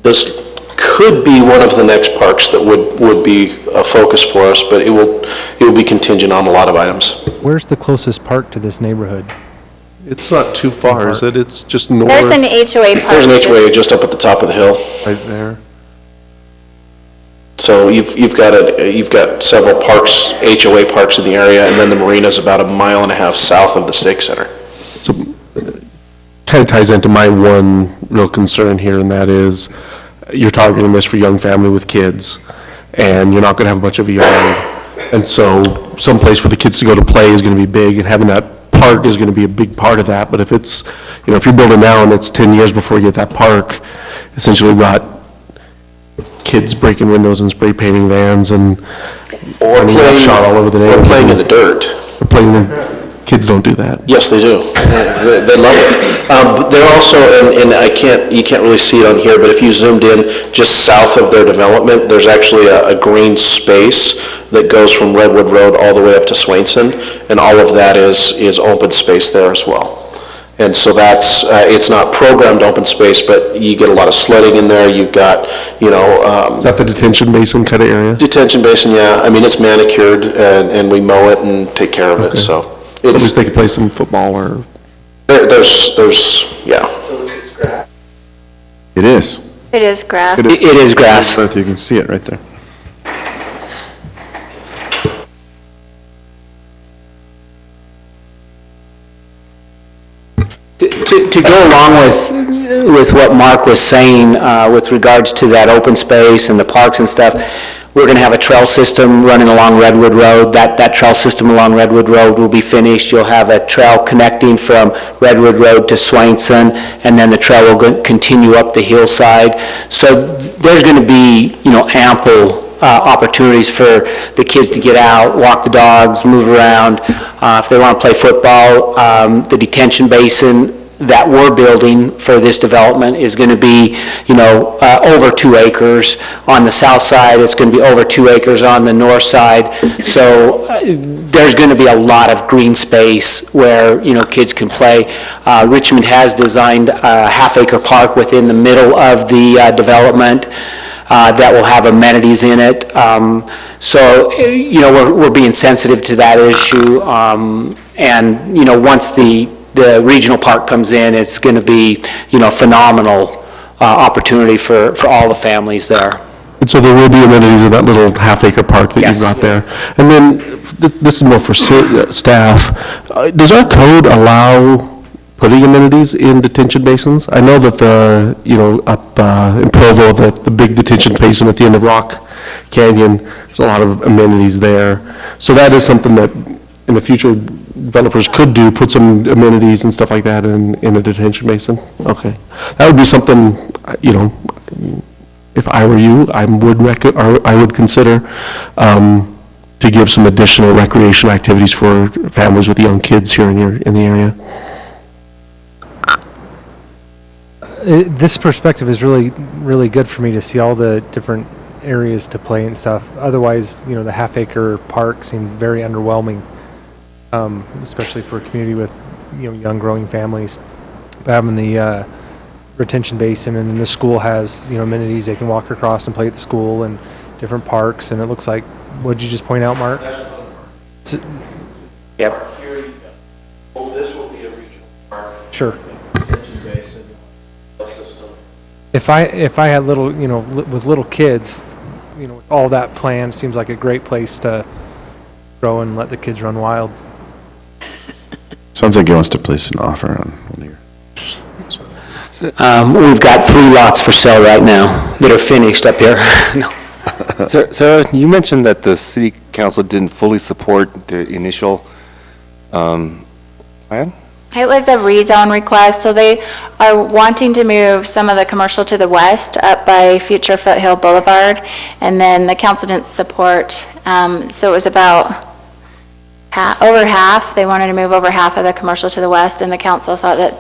this could be one of the next parks that would be a focus for us, but it will be contingent on a lot of items. Where's the closest park to this neighborhood? It's not too far, is it? It's just north. There's an HOA park. There's an HOA just up at the top of the hill. Right there. So you've got several parks, HOA parks in the area, and then the marina's about 1.5 miles south of the stake center. So kind of ties into my one real concern here, and that is you're targeting this for young family with kids, and you're not going to have much of a yard. And so someplace for the kids to go to play is going to be big, and having that park is going to be a big part of that. But if it's, if you're building now and it's 10 years before you get that park, essentially we've got kids breaking windows and spray painting vans and playing shot all over the neighborhood. Or playing in the dirt. Kids don't do that. Yes, they do. They love it. But they're also, and you can't really see it on here, but if you zoomed in just south of their development, there's actually a green space that goes from Redwood Road all the way up to Swainson, and all of that is open space there as well. And so that's, it's not programmed open space, but you get a lot of sledding in there. You've got, is that the detention basin kind of area? Detention basin, yeah. I mean, it's manicured, and we mow it and take care of it, so. At least they could play some football or... There's, yeah. It is. It is grass. It is grass. You can see it right there. To go along with what Mark was saying with regards to that open space and the parks and stuff, we're going to have a trail system running along Redwood Road. That trail system along Redwood Road will be finished. You'll have a trail connecting from Redwood Road to Swainson, and then the trail will continue up the hillside. So there's going to be, ample opportunities for the kids to get out, walk the dogs, move around. If they want to play football, the detention basin that we're building for this development is going to be, over 2 acres. On the south side, it's going to be over 2 acres on the north side. So there's going to be a lot of green space where, kids can play. Richmond has designed a half-acre park within the middle of the development that will have amenities in it. So, we're being sensitive to that issue. And, once the regional park comes in, it's going to be, phenomenal opportunity for all the families there. And so there will be amenities in that little half-acre park that you've got there. And then, this is more for staff. Does our code allow putting amenities in detention basins? I know that up in Provo, the big detention basin at the end of Rock Canyon, there's a lot of amenities there. So that is something that in the future developers could do, put some amenities and stuff like that in a detention basin? Okay. That would be something, if I were you, I would consider to give some additional recreation activities for families with young kids here in the area. This perspective is really, really good for me to see all the different areas to play and stuff. Otherwise, the half-acre park seemed very underwhelming, especially for a community with, young growing families. But having the retention basin, and then the school has, amenities they can walk across and play at the school and different parks, and it looks like, what did you just point out, Mark? Yep. This will be a regional park. Sure. If I had little, with little kids, all that planned, seems like a great place to grow and let the kids run wild. Sounds like he wants to place an offer on one of your... We've got 3 lots for sale right now that are finished up here. Sarah, you mentioned that the city council didn't fully support the initial plan? It was a rezone request, so they are wanting to move some of the commercial to the west up by future Foothill Boulevard, and then the council didn't support, so it was about over half. They wanted to move over half of the commercial to the west, and the council thought that,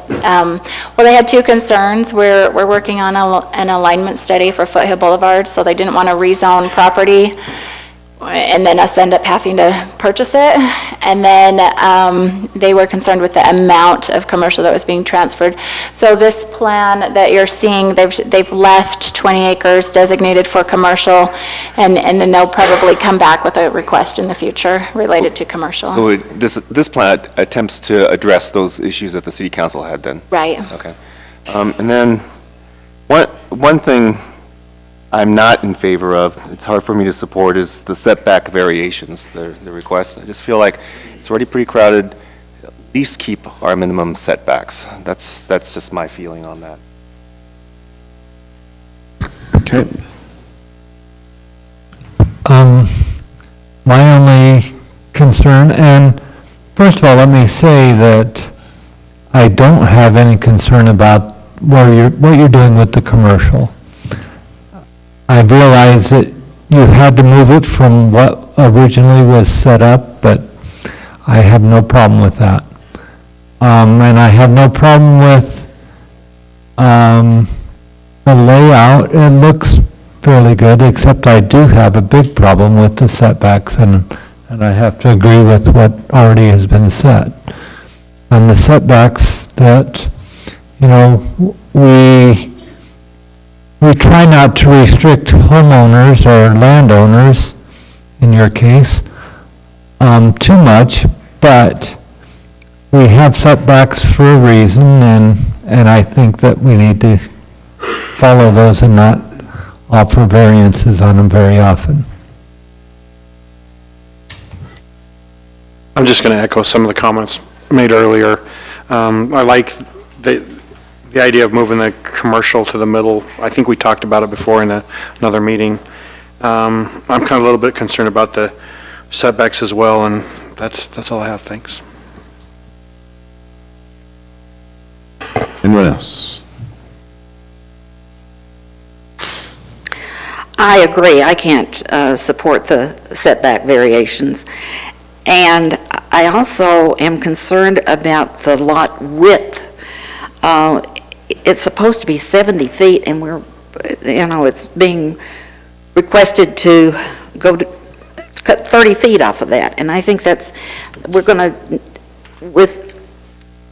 they had 2 concerns. We're working on an alignment study for Foothill Boulevard, so they didn't want to rezone property and then us end up having to purchase it. And then they were concerned with the amount of commercial that was being transferred. So this plan that you're seeing, they've left 20 acres designated for commercial, and then they'll probably come back with a request in the future related to commercial. So this plan attempts to address those issues that the city council had then? Right. Okay. And then one thing I'm not in favor of, it's hard for me to support, is the setback variations, the request. I just feel like it's already pretty crowded. At least keep our minimum setbacks. That's just my feeling on that. Okay. My only concern, and first of all, let me say that I don't have any concern about what you're doing with the commercial. I realize that you had to move it from what originally was set up, but I have no problem with that. And I have no problem with the layout. It looks fairly good, except I do have a big problem with the setbacks, and I have to agree with what already has been said. And the setbacks that, we try not to restrict homeowners or landowners, in your case, too much, but we have setbacks for a reason, and I think that we need to follow those and not offer variances on them very often. I'm just going to echo some of the comments made earlier. I like the idea of moving the commercial to the middle. I think we talked about it before in another meeting. I'm kind of a little bit concerned about the setbacks as well, and that's all I have. Thanks. Anyone else? I agree. I can't support the setback variations. And I also am concerned about the lot width. it's supposed to be 70 feet, and we're, it's being requested to go to, cut 30 feet off of that, and I think that's,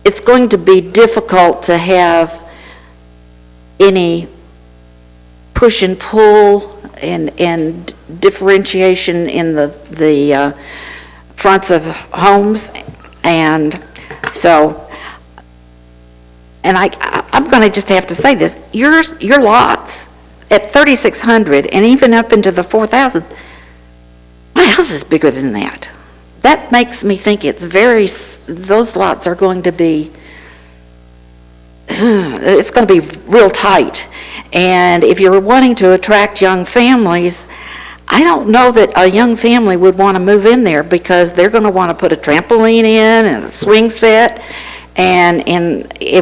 it's going to be difficult to have any push and pull and differentiation in the fronts of homes, and so, and I'm going to just have to say this, your lots at 3,600 and even up into the 4,000, my house is bigger than that. That makes me think those lots are going to be, it's going to be real tight. And if you're wanting to attract young families, I don't know that a young family would want to move in there because they're going to want to put a trampoline in and a swing set. And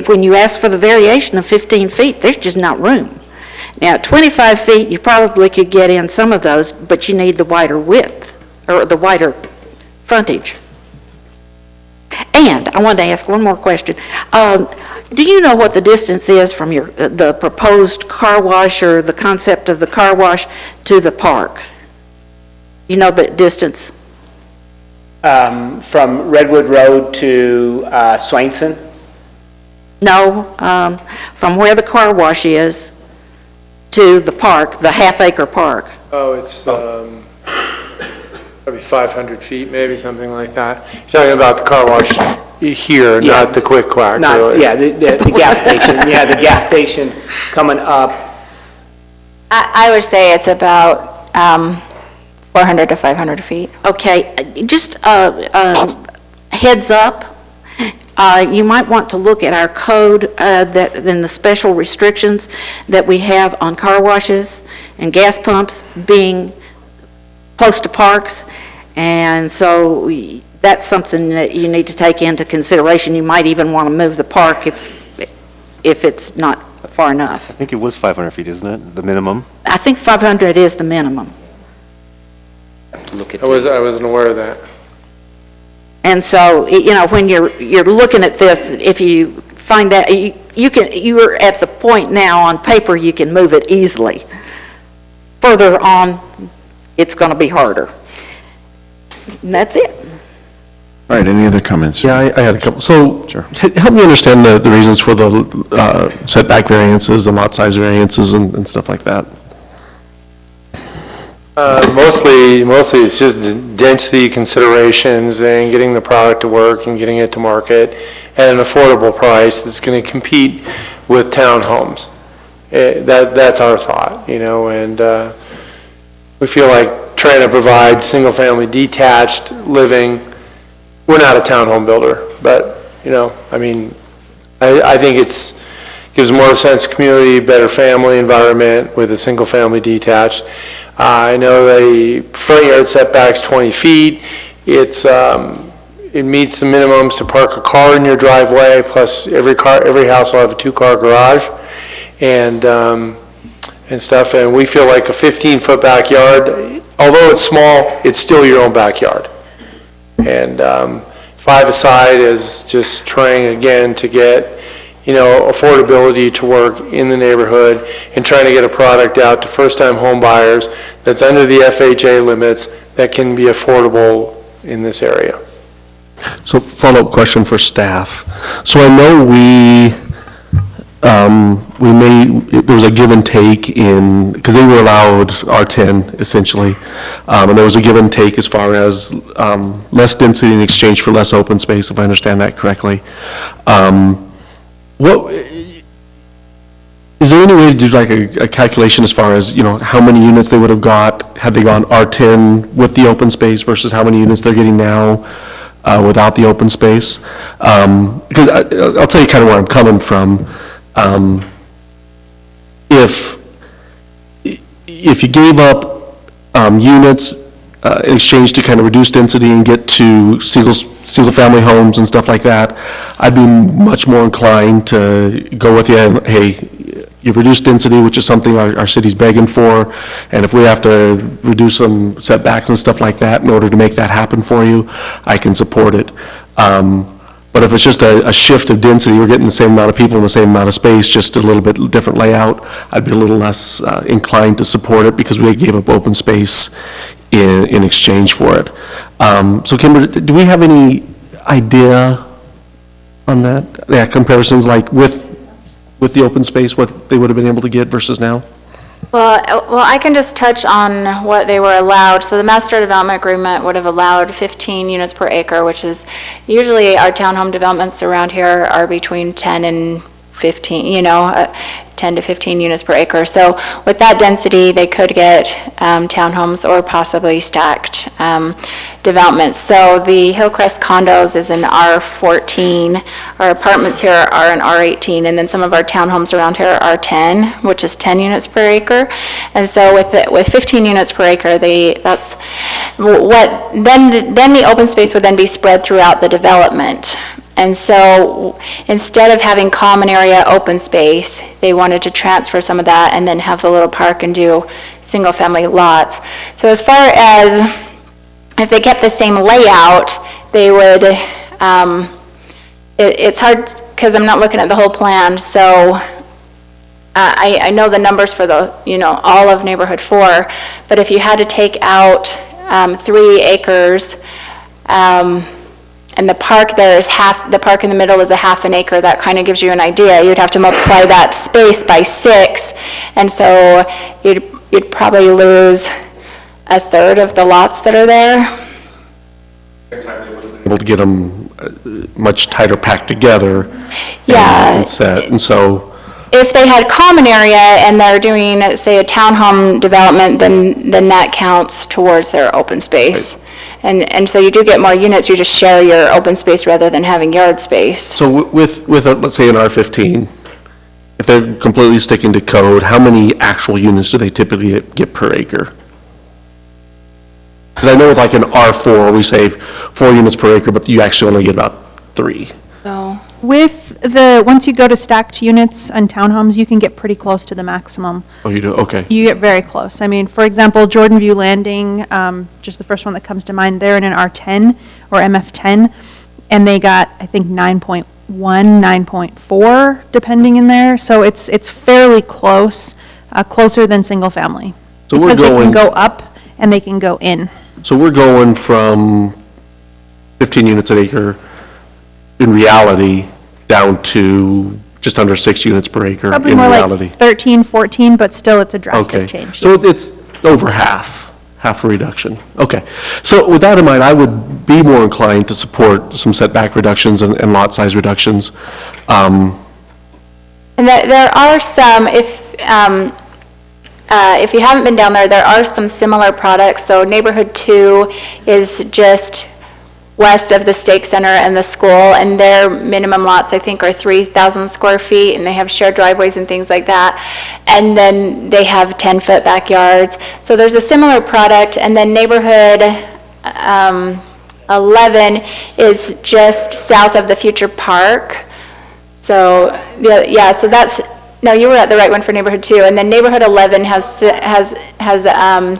when you ask for the variation of 15 feet, there's just not room. Now, at 25 feet, you probably could get in some of those, but you need the wider width, or the wider frontage. And I wanted to ask one more question. Do you know what the distance is from the proposed car wash or the concept of the car wash to the park? You know the distance? From Redwood Road to Swainson? No, from where the car wash is to the park, the half-acre park. Oh, it's probably 500 feet, maybe, something like that. You're talking about the car wash here, Yeah. not the Quick Quack. Not, yeah, the gas station, yeah, the gas station coming up. I would say it's about 400 to 500 feet. Okay, just heads up, you might want to look at our code that in the special restrictions that we have on car washes and gas pumps being close to parks, and so that's something that you need to take into consideration. You might even want to move the park if it's not far enough. I think it was 500 feet, isn't it, the minimum? I think 500 is the minimum. I wasn't aware of that. And so, when you're looking at this, if you find that, you're at the point now on paper you can move it easily. Further on, it's going to be harder. And that's it. All right, any other comments? Yeah, I had a couple. So, Sure. help me understand the reasons for the setback variances and lot size variances and stuff like that. Mostly it's just density considerations and getting the product to work and getting it to market at an affordable price that's going to compete with townhomes. That's our thought, and we feel like trying to provide single-family detached living. We're not a townhome builder, but, I think gives more of a sense of community, better family environment with a single-family detached. I know the front yard setback's 20 feet. It meets the minimums to park a car in your driveway, plus every house will have a 2-car garage and stuff. And we feel like a 15-foot backyard, although it's small, it's still your own backyard. And 5-a-side is just trying again to get affordability to work in the neighborhood and trying to get a product out to first-time home buyers that's under the FHA limits that can be affordable in this area. So, follow-up question for staff. So I know there was a give and take because they were allowed R10 essentially, and there was a give and take as far as less density in exchange for less open space, if I understand that correctly. Is there any way to do like a calculation as far as, how many units they would have got had they gone R10 with the open space versus how many units they're getting now without the open space? Because I'll tell you kind of where I'm coming from. If you gave up units in exchange to kind of reduce density and get to single-family homes and stuff like that, I'd be much more inclined to go with you and, hey, you've reduced density, which is something our city's begging for, and if we have to reduce some setbacks and stuff like that in order to make that happen for you, I can support it. But if it's just a shift of density, we're getting the same amount of people in the same amount of space, just a little bit different layout, I'd be a little less inclined to support it because we gave up open space in exchange for it. So Kimber, do we have any idea on that? Yeah, comparisons like with the open space, what they would have been able to get versus now? Well, I can just touch on what they were allowed. So the master development agreement would have allowed 15 units per acre, which is usually our townhome developments around here are between 10 and 15, 10 to 15 units per acre. So with that density, they could get townhomes or possibly stacked developments. So the Hillcrest condos is an R14, our apartments here are an R18, and then some of our townhomes around here are 10, which is 10 units per acre. And so with 15 units per acre, that's what, then the open space would then be spread throughout the development. And so instead of having common area open space, they wanted to transfer some of that and then have the little park and do single-family lots. So as far as if they kept the same layout, they would, it's hard because I'm not looking at the whole plan, so I know the numbers for the, all of neighborhood 4, but if you had to take out 3 acres, and the park there is the park in the middle is a half an acre, that kind of gives you an idea. You'd have to multiply that space by 6, and so you'd probably lose a third of the lots that are there. Able to get them much tighter packed together. Yeah. And set, and so. If they had common area and they're doing, say, a townhome development, then that counts towards their open space. Right. And so you do get more units, you just share your open space rather than having yard space. So with let's say an R15, if they're completely sticking to code, how many actual units do they typically get per acre? Because I know with like an R4, we say 4 units per acre, but you actually only get about 3. So Once you go to stacked units on townhomes, you can get pretty close to the maximum. Oh, you do? Okay. You get very close. I mean, for example, Jordan View Landing, just the first one that comes to mind, they're in an R10 or MF10, and they got, I think, 9.1, 9.4, depending in there. So it's fairly close, closer than single family. So because they can go up and they can go in. So we're going from 15 units an acre in reality down to just under 6 units per acre Probably in more reality. like 13, 14, but still it's a drastic change. So it's over half a reduction. Okay. So with that in mind, I would be more inclined to support some setback reductions and lot size reductions. And there are some, if you haven't been down there, there are some similar products. So neighborhood 2 is just west of the Stake Center and the school, and their minimum lots, I think, are 3,000 square feet, and they have shared driveways and things like that. And then they have 10-foot backyards. So there's a similar product. And then neighborhood 11 is just south of the future park. So, yeah, so that's, no, you were at the right one for neighborhood 2, and then neighborhood 11 has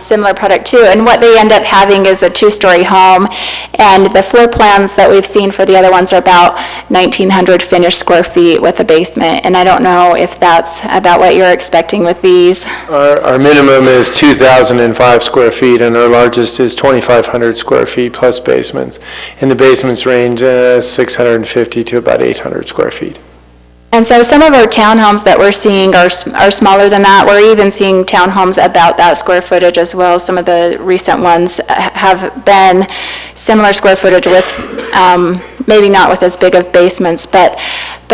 similar product too, and what they end up having is a 2-story home, and the floor plans that we've seen for the other ones are about 1,900 finished square feet with a basement, and I don't know if that's about what you're expecting with these. Our minimum is 2,005 square feet, and our largest is 2,500 square feet plus basements, and the basements range 650 to about 800 square feet. And so some of our townhomes that we're seeing are smaller than that. We're even seeing townhomes about that square footage as well. Some of the recent ones have been similar square footage with, maybe not with as big of basements, but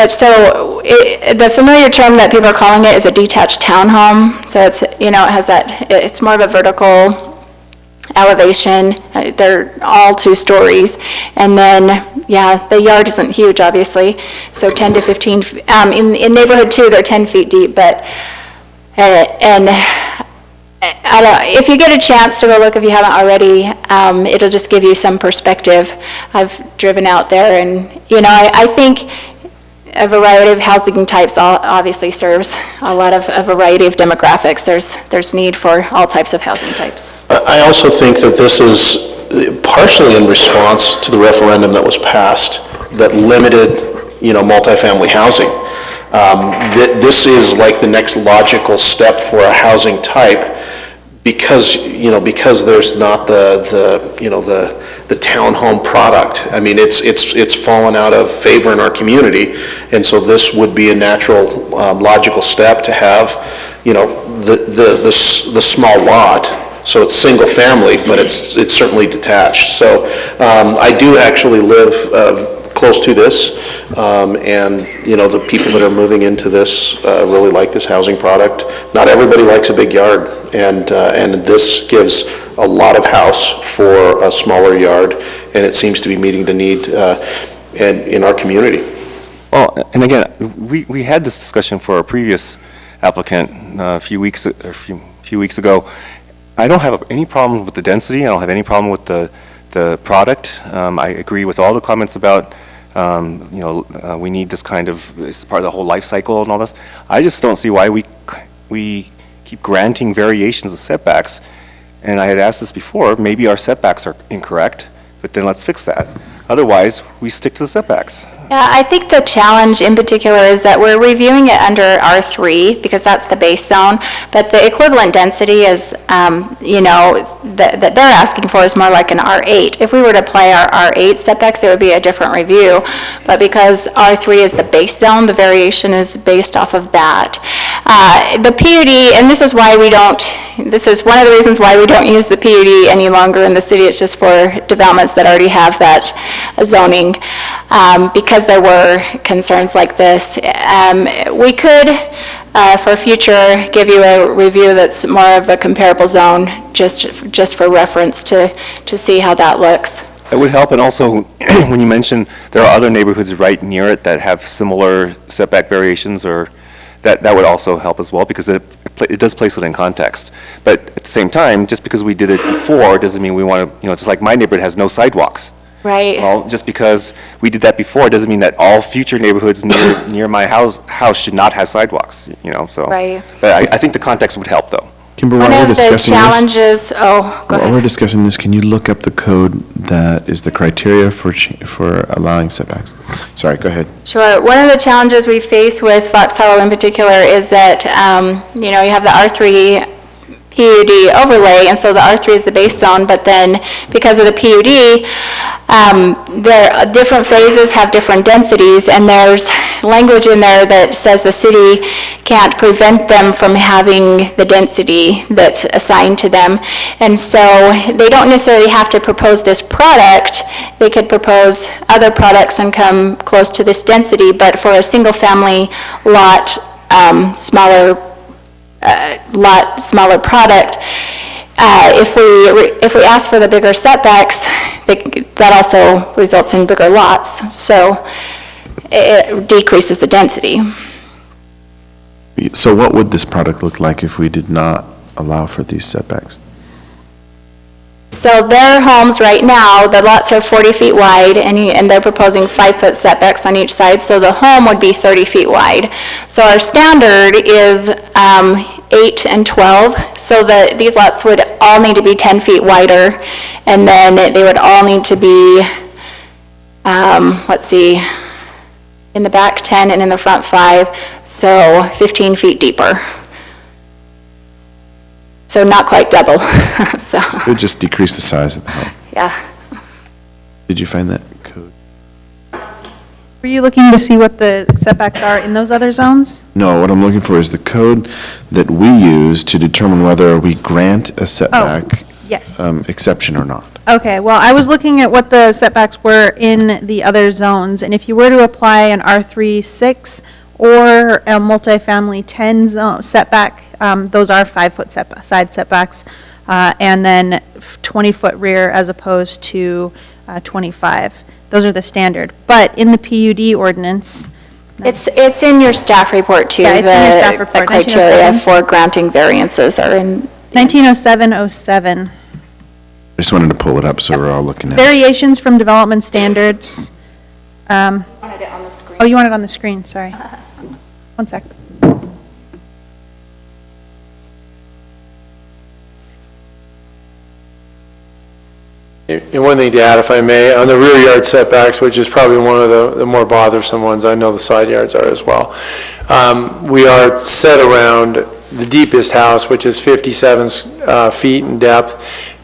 so the familiar term that people are calling it is a detached townhome. So it's, it has that, it's more of a vertical elevation. They're all 2 stories. And then, yeah, the yard isn't huge, obviously. So 10 to 15, in neighborhood 2, they're 10 feet deep, but, and I don't, if you get a chance to go look, if you haven't already, it'll just give you some perspective. I've driven out there and, I think a variety of housing types obviously serves a lot of a variety of demographics. There's need for all types of housing types. I also think that this is partially in response to the referendum that was passed that limited, multifamily housing. This is like the next logical step for a housing type because there's not the townhome product. I mean, it's fallen out of favor in our community, and so this would be a natural, logical step to have, the small lot. So it's single family, but it's certainly detached. So I do actually live close to this, and the people that are moving into this really like this housing product. Not everybody likes a big yard, and this gives a lot of house for a smaller yard, and it seems to be meeting the need in our community. Well, and again, we had this discussion for a previous applicant a few weeks ago. I don't have any problem with the density. I don't have any problem with the product. I agree with all the comments about we need this kind of, it's part of the whole life cycle and all this. I just don't see why we keep granting variations of setbacks. And I had asked this before, maybe our setbacks are incorrect, but then let's fix that. Otherwise, we stick to the setbacks. Yeah, I think the challenge in particular is that we're reviewing it under R3 because that's the base zone, but the equivalent density is, that they're asking for is more like an R8. If we were to apply our R8 setbacks, it would be a different review, but because R3 is the base zone, the variation is based off of that. The PUD, and this is why this is one of the reasons why we don't use the PUD any longer in the city. It's just for developments that already have that zoning, because there were concerns like this. We could, for future, give you a review that's more of a comparable zone, just for reference to see how that looks. It would help, and also, when you mentioned there are other neighborhoods right near it that have similar setback variations, or that would also help as well, because it does place it in context. But at the same time, just because we did it before doesn't mean we want to, just like my neighborhood has no sidewalks. Right. Well, just because we did that before doesn't mean that all future neighborhoods near my house should not have sidewalks, so. Right. But I think the context would help, though. Kimber, One while we're of the discussing this, challenges, go while ahead. we're discussing this, can you look up the code that is the criteria for allowing setbacks? Sorry, go ahead. Sure. One of the challenges we face with Fox Hollow in particular is that, you have the R3 PUD overlay, and so the R3 is the base zone, but then because of the PUD, different phases have different densities, and there's language in there that says the city can't prevent them from having the density that's assigned to them. And so they don't necessarily have to propose this product. They could propose other products and come close to this density, but for a single-family lot, smaller product, if we ask for the bigger setbacks, that also results in bigger lots, so it decreases the density. So what would this product look like if we did not allow for these setbacks? So their homes right now, the lots are 40 feet wide, and they're proposing 5-foot setbacks on each side, so the home would be 30 feet wide. So our standard is 8 and 12, so that these lots would all need to be 10 feet wider, and then they would all need to be, in the back 10 and in the front 5, so 15 feet deeper. So not quite double. So It would just decrease the size of the home. yeah. Did you find that code? Were you looking to see what the setbacks are in those other zones? No, what I'm looking for is the code that we use to determine whether we grant a setback Yes. exception or not. Okay, well, I was looking at what the setbacks were in the other zones, and if you were to apply an R3-6 or a multifamily 10 zone setback, those are 5-foot side setbacks, and then 20-foot rear as opposed to 25. Those are the standard. But in the PUD ordinance, It's in your staff report too. Yeah, it's in your staff report, The criteria 1907. for granting variances are in. 1907-07. I just wanted to pull it up so we're all looking at it. Variations from development standards. Wanted it on the screen. Oh, you want it on the screen, sorry. One sec. And one thing to add, if I may, on the rear yard setbacks, which is probably one of the more bothersome ones, I know the side yards are as well. We are set around the deepest house, which is 57 feet in depth,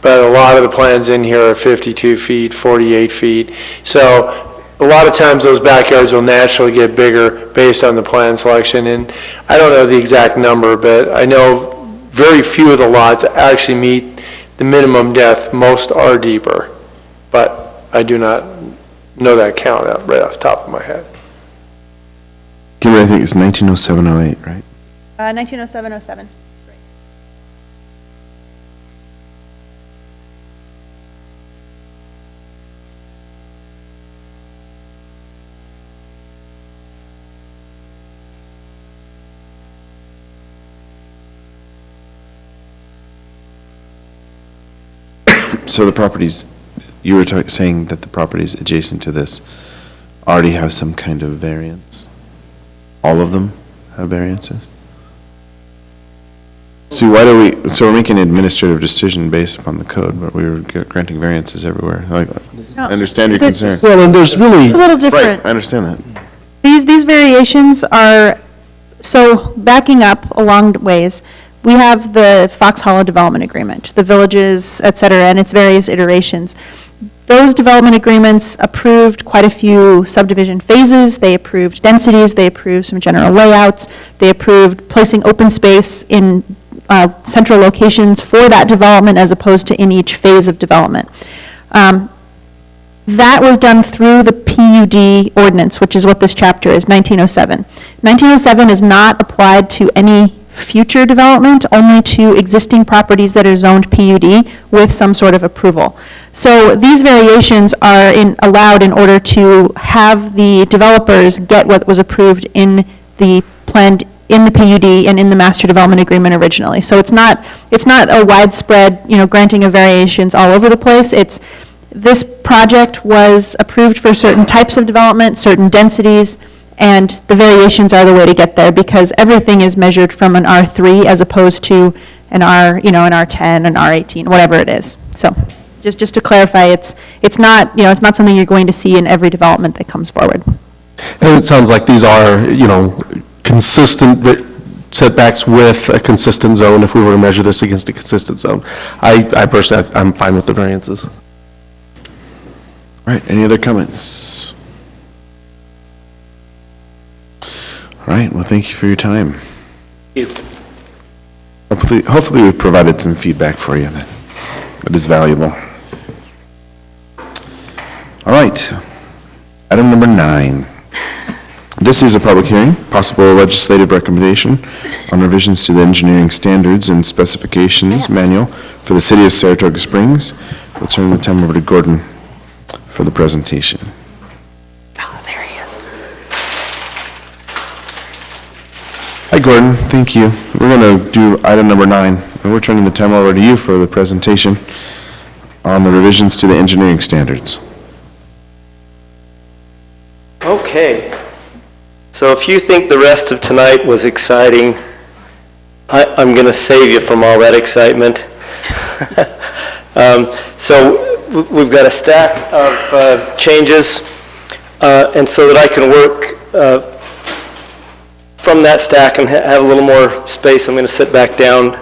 but a lot of the plans in here are 52 feet, 48 feet. So a lot of times those backyards will naturally get bigger based on the plan selection, and I don't know the exact number, but I know very few of the lots actually meet the minimum depth. Most are deeper, but I do not know that count right off the top of my head. Kimberly, I think it's 1907-08, right? 1907-07. So the properties, you were saying that the properties adjacent to this already have some kind of variance? All of them have variances? See, why do we, so we're making an administrative decision based upon the code, but we were granting variances everywhere. I understand your concern. Well, and there's really... It's a little different. Right, I understand that. These variations are, so backing up a long ways, we have the Fox Hollow Development Agreement, the villages, et cetera, and its various iterations. Those development agreements approved quite a few subdivision phases, they approved densities, they approved some general layouts, they approved placing open space in central locations for that development as opposed to in each phase of development. That was done through the PUD ordinance, which is what this chapter is, 1907. 1907 is not applied to any future development, only to existing properties that are zoned PUD with some sort of approval. So these variations are allowed in order to have the developers get what was approved in the planned, in the PUD and in the master development agreement originally. So it's not a widespread, granting of variations all over the place. This project was approved for certain types of development, certain densities, and the variations are the way to get there because everything is measured from an R3 as opposed to an an R10, an R18, whatever it is. So just to clarify, it's not, it's not something you're going to see in every development that comes forward. And it sounds like these are, consistent setbacks with a consistent zone if we were to measure this against a consistent zone. I personally, I'm fine with the variances. All right, any other comments? All right, well, thank you for your time. Hopefully we've provided some feedback for you that is valuable. All right, item number 9. This is a public hearing, possible legislative recommendation on revisions to the engineering standards and specifications manual for the city of Saratoga Springs. We'll turn the time over to Gordon for the presentation. Hi, Gordon. Thank you. We're going to do item number 9, and we're turning the time over to you for the presentation on the revisions to the engineering standards. Okay. So if you think the rest of tonight was exciting, I'm going to save you from all that excitement. So we've got a stack of changes, and so that I can work from that stack and have a little more space, I'm going to sit back down.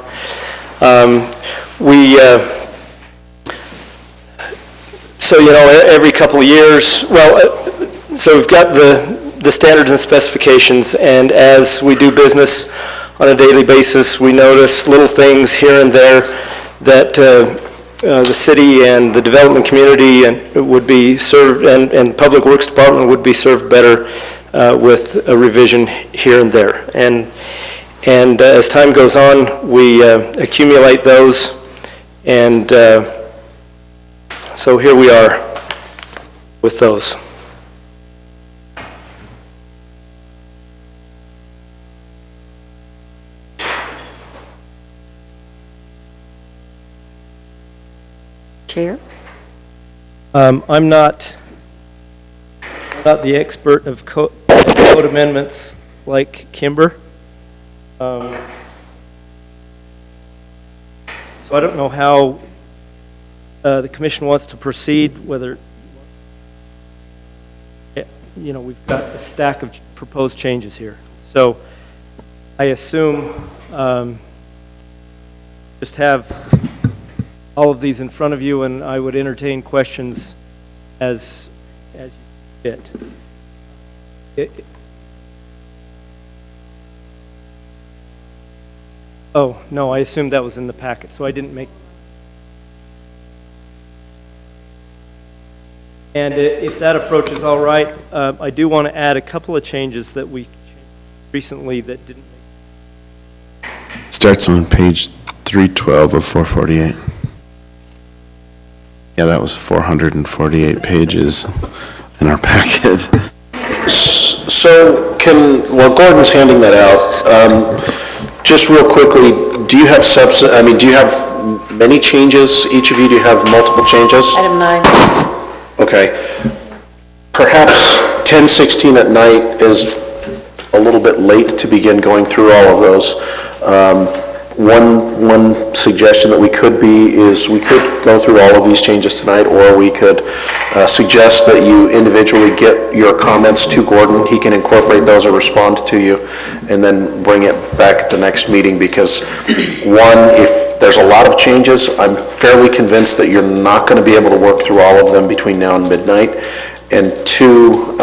Every couple of years, so we've got the standards and specifications, and as we do business on a daily basis, we notice little things here and there that the city and the development community would be served, and Public Works Department would be served better with a revision here and there. And as time goes on, we accumulate those, and so here we are with those. Chair? I'm not the expert of code amendments like Kimber. So I don't know how the commission wants to proceed, whether, we've got a stack of proposed changes here. So I assume just have all of these in front of you, and I would entertain questions as you fit. Oh, no, I assumed that was in the packet, so I didn't make. And if that approach is all right, I do want to add a couple of changes that we recently that didn't. Starts on page 312 of 448. Yeah, that was 448 pages in our packet. So while Gordon's handing that out, just real quickly, do you have do you have many changes? Each of you, do you have multiple changes? Item 9. Okay. Perhaps 10:16 at night is a little bit late to begin going through all of those. One suggestion that we could go through all of these changes tonight, or we could suggest that you individually get your comments to Gordon. He can incorporate those or respond to you, and then bring it back at the next meeting, because one, if there's a lot of changes, I'm fairly convinced that you're not going to be able to work through all of them between now and midnight, and two,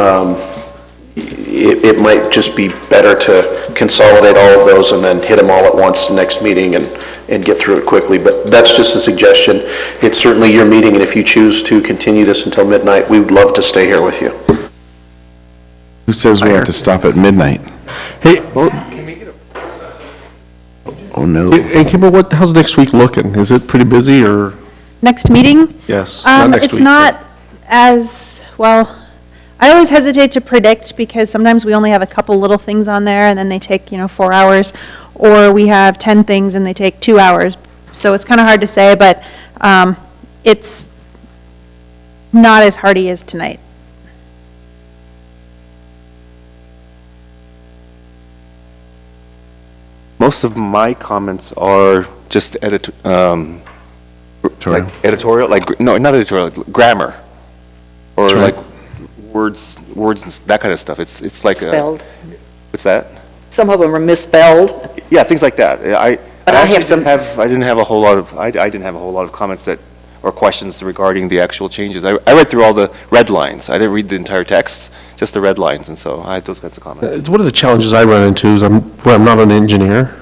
it might just be better to consolidate all of those and then hit them all at once next meeting and get through it quickly. But that's just a suggestion. It's certainly your meeting, and if you choose to continue this until midnight, we would love to stay here with you. Who says we have to stop at midnight? Hey, Oh, no. hey, Kimber, how's next week looking? Is it pretty busy, or? Next meeting? Yes, not next It's week. not as, well, I always hesitate to predict because sometimes we only have a couple little things on there and then they take, 4 hours, or we have 10 things and they take 2 hours. So it's kind of hard to say, but it's not as hearty as tonight. Most of my comments are just editorial, not editorial, grammar, or like words and that kind of stuff. It's like Spelled. What's that? Some of them are misspelled. Yeah, things like that. But I have some. I didn't have a whole lot of comments or questions regarding the actual changes. I read through all the red lines. I didn't read the entire text, just the red lines, and so I had those kinds of comments. It's one of the challenges I run into is I'm not an engineer.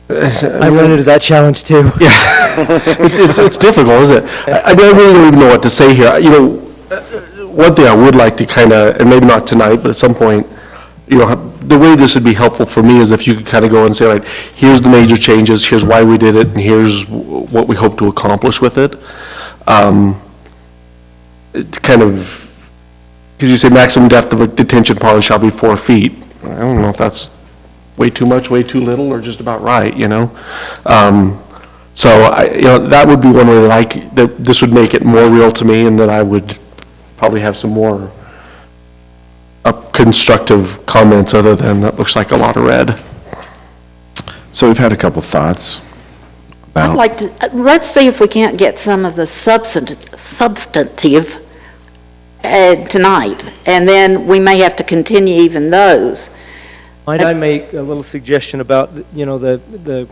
I run into that challenge too. Yeah, it's difficult, isn't it? I really don't even know what to say here. One thing I would like to kind of, and maybe not tonight, but at some point, the way this would be helpful for me is if you could kind of go and say, like, here's the major changes, here's why we did it, and here's what we hope to accomplish with it. It's kind of, because you say maximum depth of a detention pond shall be 4 feet. I don't know if that's way too much, way too little, or just about right, So that would be one way that this would make it more real to me, and that I would probably have some more constructive comments other than that looks like a lot of red. So we've had a couple thoughts about. I'd like to, let's see if we can't get some of the substantive tonight, and then we may have to continue even those. Might I make a little suggestion about, the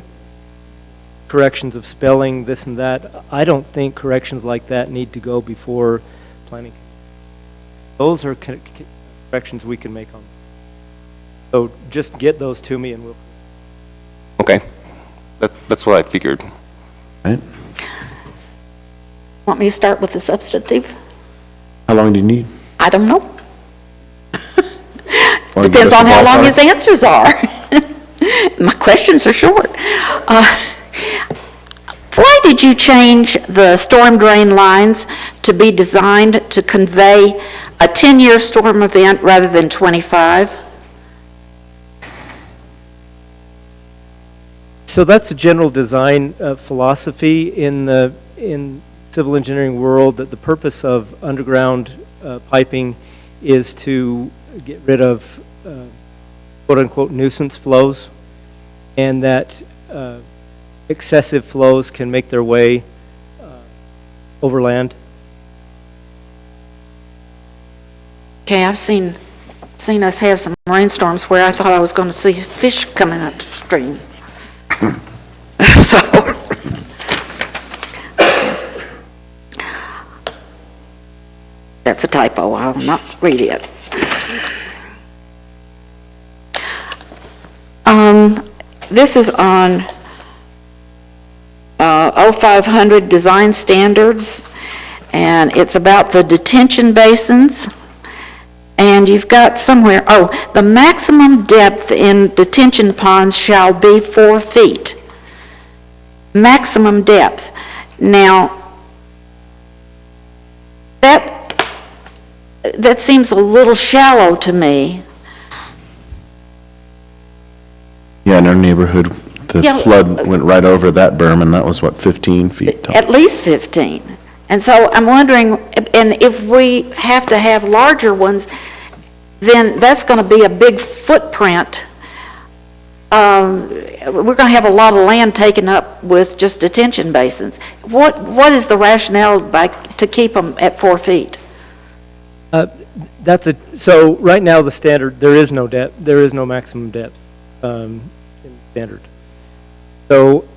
corrections of spelling, this and that? I don't think corrections like that need to go before planning. Those are corrections we can make on. So just get those to me and we'll. Okay, that's what I figured. Right. Want me to start with the substantive? How long do you need? I don't know. Wanna give Depends us a on how long ballpark? his answers are. My questions are short. Why did you change the storm drain lines to be designed to convey a 10-year storm event rather than 25? So that's a general design philosophy in civil engineering world, that the purpose of underground piping is to get rid of quote-unquote nuisance flows, and that excessive flows can make their way overland. Okay, I've seen us have some rainstorms where I thought I was going to see fish coming upstream. So, that's a typo, I'll not read it. This is on 0500 design standards, and it's about the detention basins. And you've got somewhere, the maximum depth in detention ponds shall be 4 feet. Maximum depth. Now, that seems a little shallow to me. Yeah, in our neighborhood, the Yeah, flood went right over that berm, and that was, what, 15 feet tall? At least 15. And so I'm wondering, and if we have to have larger ones, then that's going to be a big footprint. We're going to have a lot of land taken up with just detention basins. What is the rationale to keep them at 4 feet? So right now, the standard, there is no depth, there is no maximum depth in the standard. So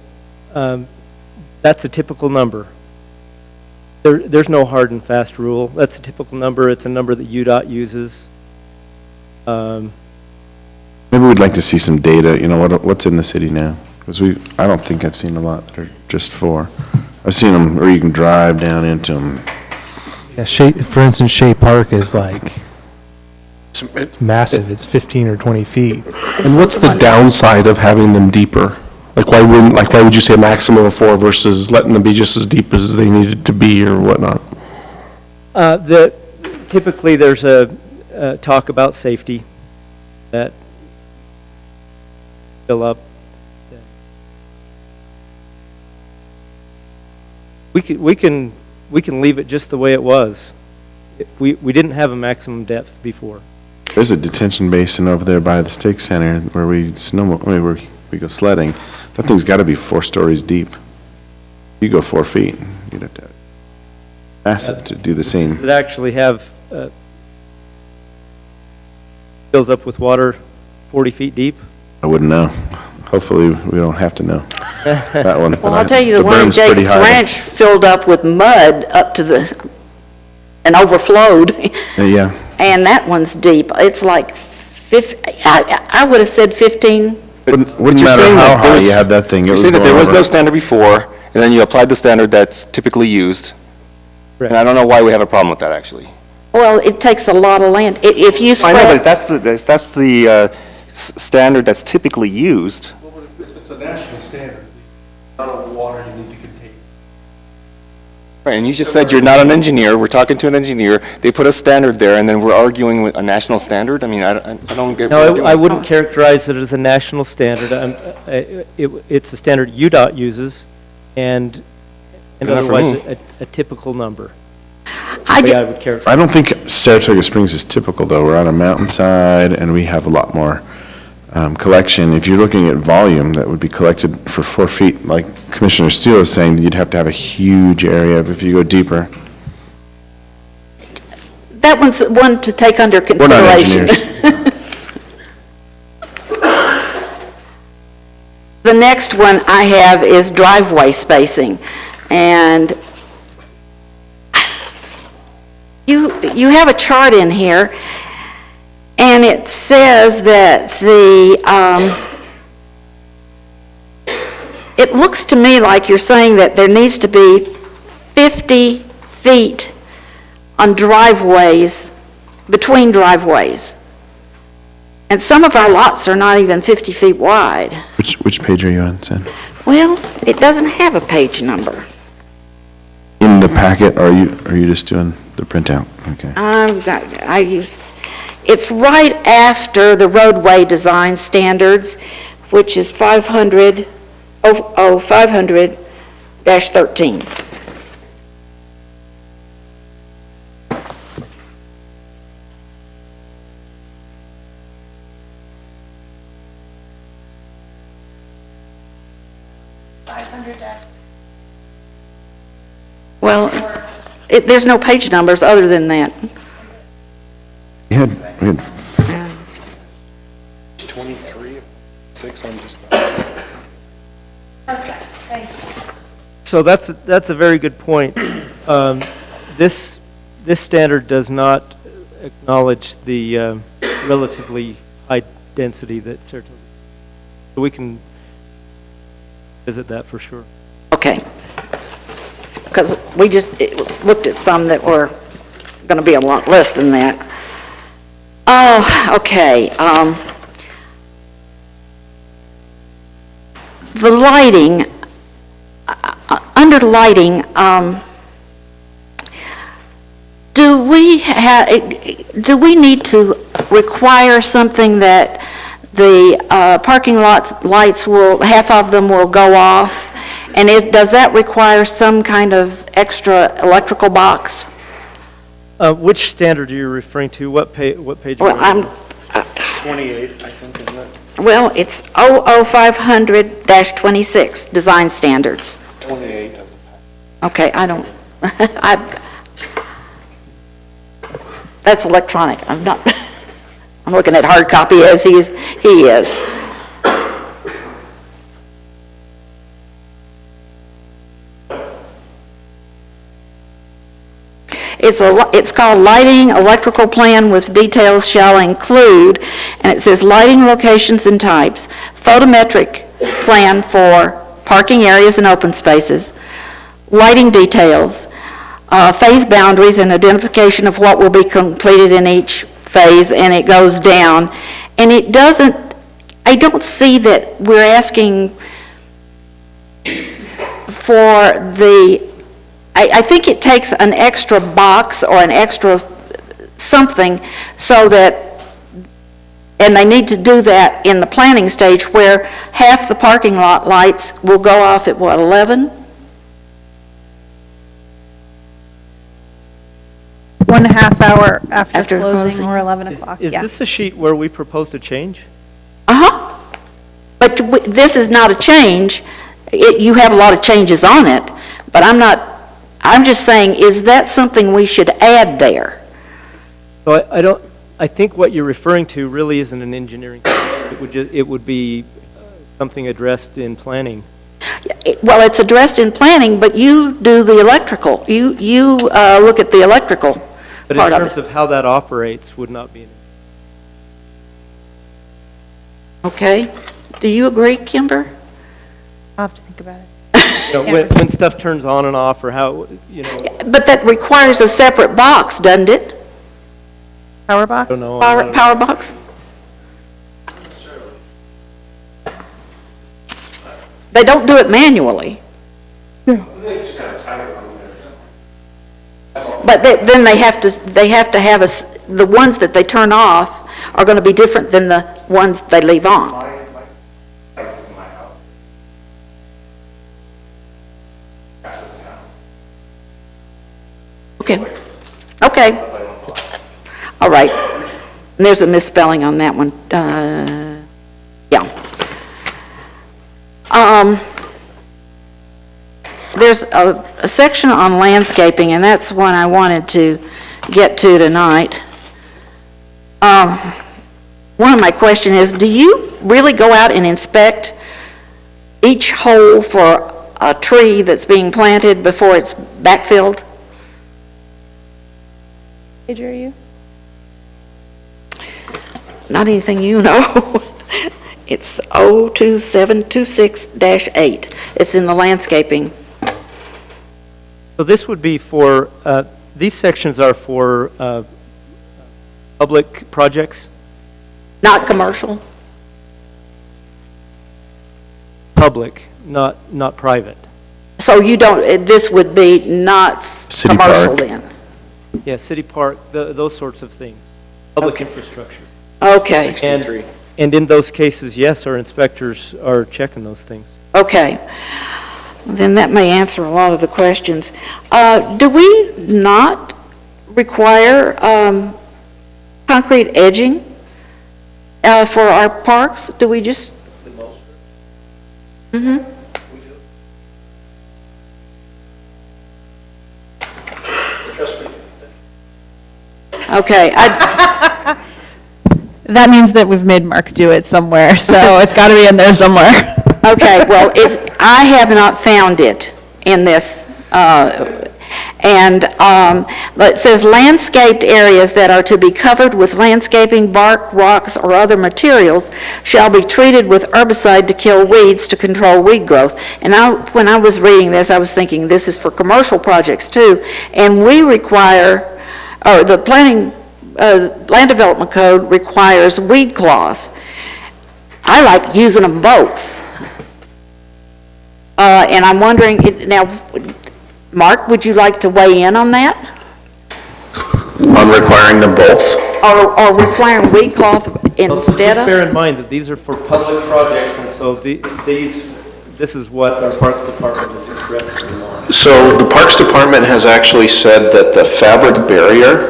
that's a typical number. There's no hard and fast rule. That's a typical number. It's a number that UDOT uses. Maybe we'd like to see some data, what's in the city now? Because I don't think I've seen a lot that are just 4. I've seen them where you can drive down into them. Yeah, for instance, Shea Park is like, it's massive, it's 15 or 20 feet. And what's the downside of having them deeper? Why would you say a maximum of 4 versus letting them be just as deep as they needed to be or whatnot? Typically, there's a talk about safety that fill up. We can leave it just the way it was. We didn't have a maximum depth before. There's a detention basin over there by the Stake Center where we go sledding. That thing's got to be 4 stories deep. You go 4 feet, you'd have to massive to do the same. Does it actually have fills up with water 40 feet deep? I wouldn't know. Hopefully, we don't have to know that one. Well, I'll tell you, the one in Jacobs Ranch filled up with mud up to and overflowed. Yeah. And that one's deep. It's like, I would have said 15. Wouldn't matter how high you had that thing. You're saying that there was no standard before, and then you applied the standard that's typically used. And I don't know why we have a problem with that, actually. Well, it takes a lot of land. If you spread... I know, but if that's the standard that's typically used... Well, if it's a national standard, the amount of water you need to contain. Right, and you just said you're not an engineer. We're talking to an engineer. They put a standard there, and then we're arguing with a national standard? I mean, I don't get what No, you're doing. I wouldn't characterize it as a national standard. It's a standard UDOT uses, and otherwise a typical number. I would characterize. I don't think Saratoga Springs is typical, though. We're on a mountainside, and we have a lot more collection. If you're looking at volume that would be collected for 4 feet, like Commissioner Steele is saying, you'd have to have a huge area if you go deeper. That one's one to take under We're not consideration. engineers. The next one I have is driveway spacing. And you have a chart in here, and it says that it looks to me like you're saying that there needs to be 50 feet on driveways, between driveways. And some of our lots are not even 50 feet wide. Which page are you on, Sam? Well, it doesn't have a page number. In the packet, or are you just doing the printout? Okay. It's right after the roadway design standards, which is 500-13. Well, There's no page numbers other than that. We had 23, 6, I'm just... So that's a very good point. This standard does not acknowledge the relatively high density that Saratoga. So we can visit that for sure. Okay. Because we just looked at some that were going to be a lot less than that. Oh, okay. The lighting, under lighting, do we need to require something that the parking lights will, half of them will go off? And does that require some kind of extra electrical box? Which standard are you referring to? What page? Well, I'm... 28, I think, isn't it? Well, it's 00500-26, design standards. 28 of the pack. Okay, I don't, that's electronic, I'm not, I'm looking at hard copy as he is. It's called Lighting Electrical Plan with Details Shall Include, and it says lighting locations and types, photometric plan for parking areas and open spaces, lighting details, phase boundaries and identification of what will be completed in each phase, and it goes down. And it doesn't, I don't see that we're asking for the, I think it takes an extra box or an extra something so that, and they need to do that in the planning stage where half the parking lot lights will go off at what, 11? 1.5 hour after Closing. closing or 11 o'clock, Is yeah. this a sheet where we proposed a change? Uh-huh. But this is not a change. You have a lot of changes on it, but I'm just saying, is that something we should add there? So I think what you're referring to really isn't an engineering. It would be something addressed in planning. Well, it's addressed in planning, but you do the electrical. You look at the electrical But part in of terms it. of how that operates would not be. Okay. Do you agree, Kimber? I'll have to think about it. When stuff turns on and off, or how, But that requires a separate box, doesn't it? Power box? I don't know. Power box? They don't do it manually. But then they have to have the ones that they turn off are going to be different than the ones they leave on. Okay. All right. And there's a misspelling on that one. Yeah. There's a section on landscaping, and that's one I wanted to get to tonight. One of my questions is, do you really go out and inspect each hole for a tree that's being planted before it's backfilled? Page are you? Not anything you know. It's 02726-8. It's in the landscaping. So this would be for, these sections are for public projects? Not commercial? Public, not private. So you don't, this would be not City commercial park. then? Yeah, city park, those sorts of things. Public infrastructure. Okay. And in those cases, yes, our inspectors are checking those things. Okay. Then that may answer a lot of the questions. Do we not require concrete edging for our parks? Do we just? Okay, That means that we've made Mark do it somewhere, so it's got to be in there somewhere. okay, well, I have not found it in this, but it says landscaped areas that are to be covered with landscaping, bark, rocks, or other materials shall be treated with herbicide to kill weeds to control weed growth. And when I was reading this, I was thinking this is for commercial projects too, and we require, or the Land Development Code requires weed cloth. I like using them both. And I'm wondering, now, Mark, would you like to weigh in on that? On requiring them both? Or requiring weed cloth instead of? Bear in mind that these are for public projects, and so this is what our Parks Department is expressing. So the Parks Department has actually said that the fabric barrier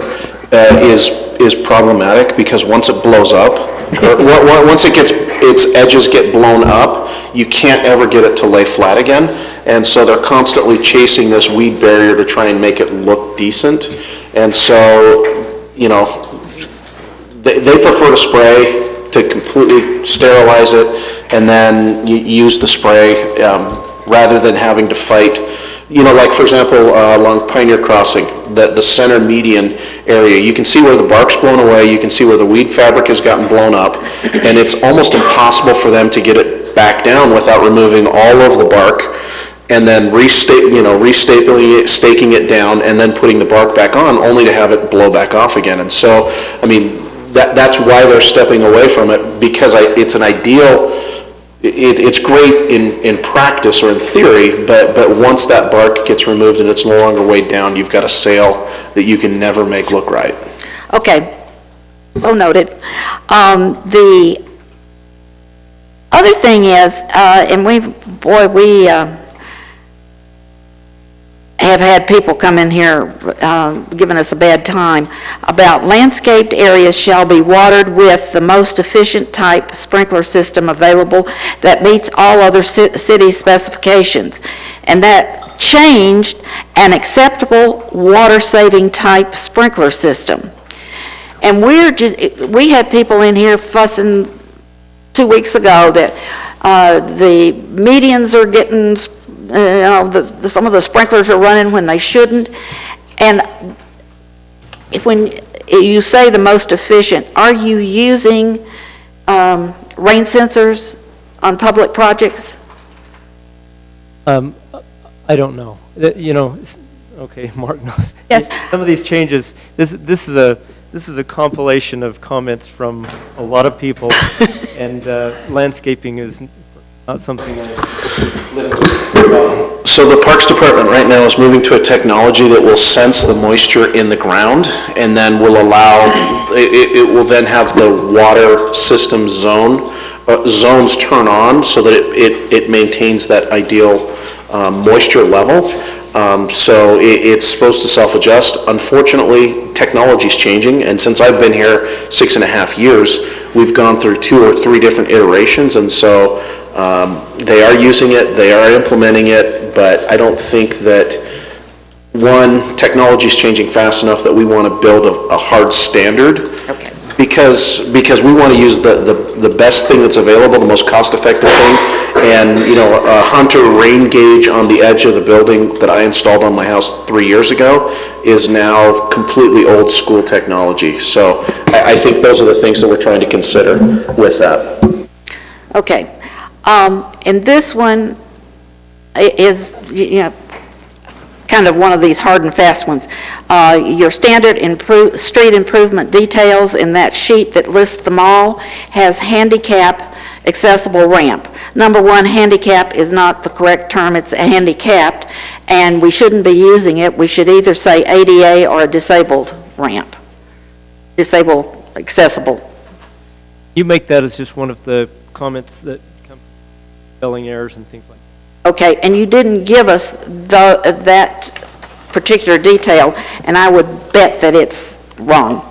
is problematic because once it blows up, or once its edges get blown up, you can't ever get it to lay flat again. And so they're constantly chasing this weed barrier to try and make it look decent. And so, you know, they prefer to spray to completely sterilize it and then use the spray rather than having to fight. You know, like for example, along Pioneer Crossing, the center median area, you can see where the bark's blown away, you can see where the weed fabric has gotten blown up, and it's almost impossible for them to get it back down without removing all of the bark and then restapling it, staking it down, and then putting the bark back on, only to have it blow back off again. And so, I mean, that's why they're stepping away from it, because it's an ideal. It's great in practice or in theory, but once that bark gets removed and it's no longer weighed down, you've got a sail that you can never make look right. Okay, so noted. The other thing is, and we have had people come in here giving us a bad time about landscaped areas shall be watered with the most efficient type sprinkler system available that meets all other city specifications. And that changed an acceptable water-saving type sprinkler system. And we had people in here fussing 2 weeks ago that the medians are getting, some of the sprinklers are running when they shouldn't. And when you say the most efficient, are you using rain sensors on public projects? I don't know. You know, okay, Mark knows. Yes. Some of these changes, this is a compilation of comments from a lot of people, and landscaping is not something So the Parks Department right now is moving to a technology that will sense the moisture in the ground and then will allow, it will then have the water system zones turn on so that it maintains that ideal moisture level. So it's supposed to self-adjust. Unfortunately, technology's changing, and since I've been here 6.5 years, we've gone through 2 or 3 different iterations, and so they are using it, they are implementing it, but I don't think that, one, technology's changing fast enough that we want to build a hard standard. Okay. Because we want to use the best thing that's available, the most cost-effective thing, and, you know, a Hunter rain gauge on the edge of the building that I installed on my house 3 years ago is now completely old-school technology. So I think those are the things that we're trying to consider with that. Okay. And this one is, you know, kind of one of these hard and fast ones. Your standard street improvement details in that sheet that lists them all has handicap accessible ramp. Number one, handicap is not the correct term, it's handicapped, and we shouldn't be using it. We should either say ADA or a disabled ramp. Disabled accessible. You make that as just one of the comments that come from spelling errors and things like that. Okay, and you didn't give us that particular detail, and I would bet that it's wrong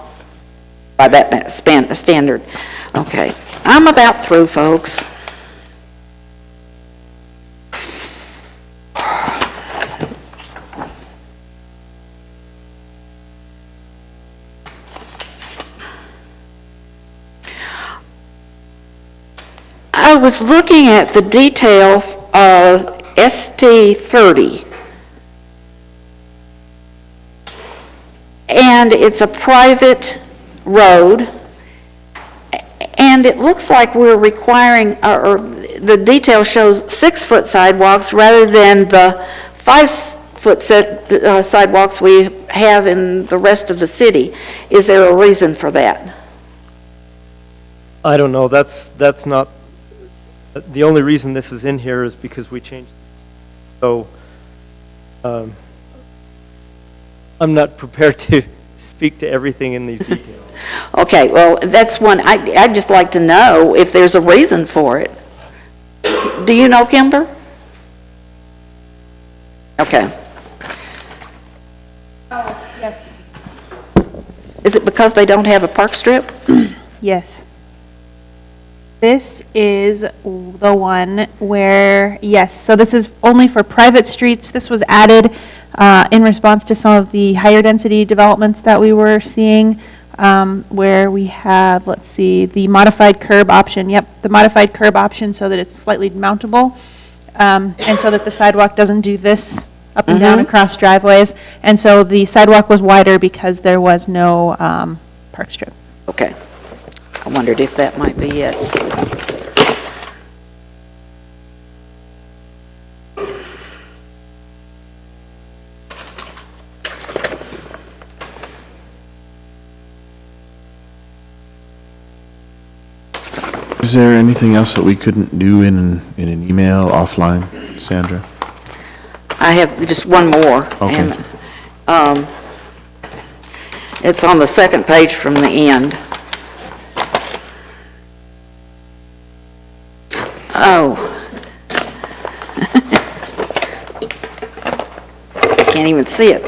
by that standard. Okay, I'm about through, folks. was looking at the detail of ST30, and it's a private road, and it looks like we're requiring, or the detail shows 6-foot sidewalks rather than the 5-foot sidewalks we have in the rest of the city. Is there a reason for that? I don't know, that's not, the only reason this is in here is because we changed. So, I'm not prepared to speak to everything in these details. Okay, well, that's one, I'd just like to know if there's a reason for it. Do you know, Kimber? Okay. Yes. Is it because they don't have a park strip? Yes. This is the one where, yes, so this is only for private streets. This was added in response to some of the higher density developments that we were seeing, where we have, let's see, the modified curb option. Yep, the modified curb option so that it's slightly mountable, and so that the sidewalk doesn't do this up and down across driveways. And so the sidewalk was wider because there was no park strip. Okay. I wondered if that might be it. Is there anything else that we couldn't do in an email offline, Sandra? I have just one more. Okay. And it's on the second page from the end. Oh. Can't even see it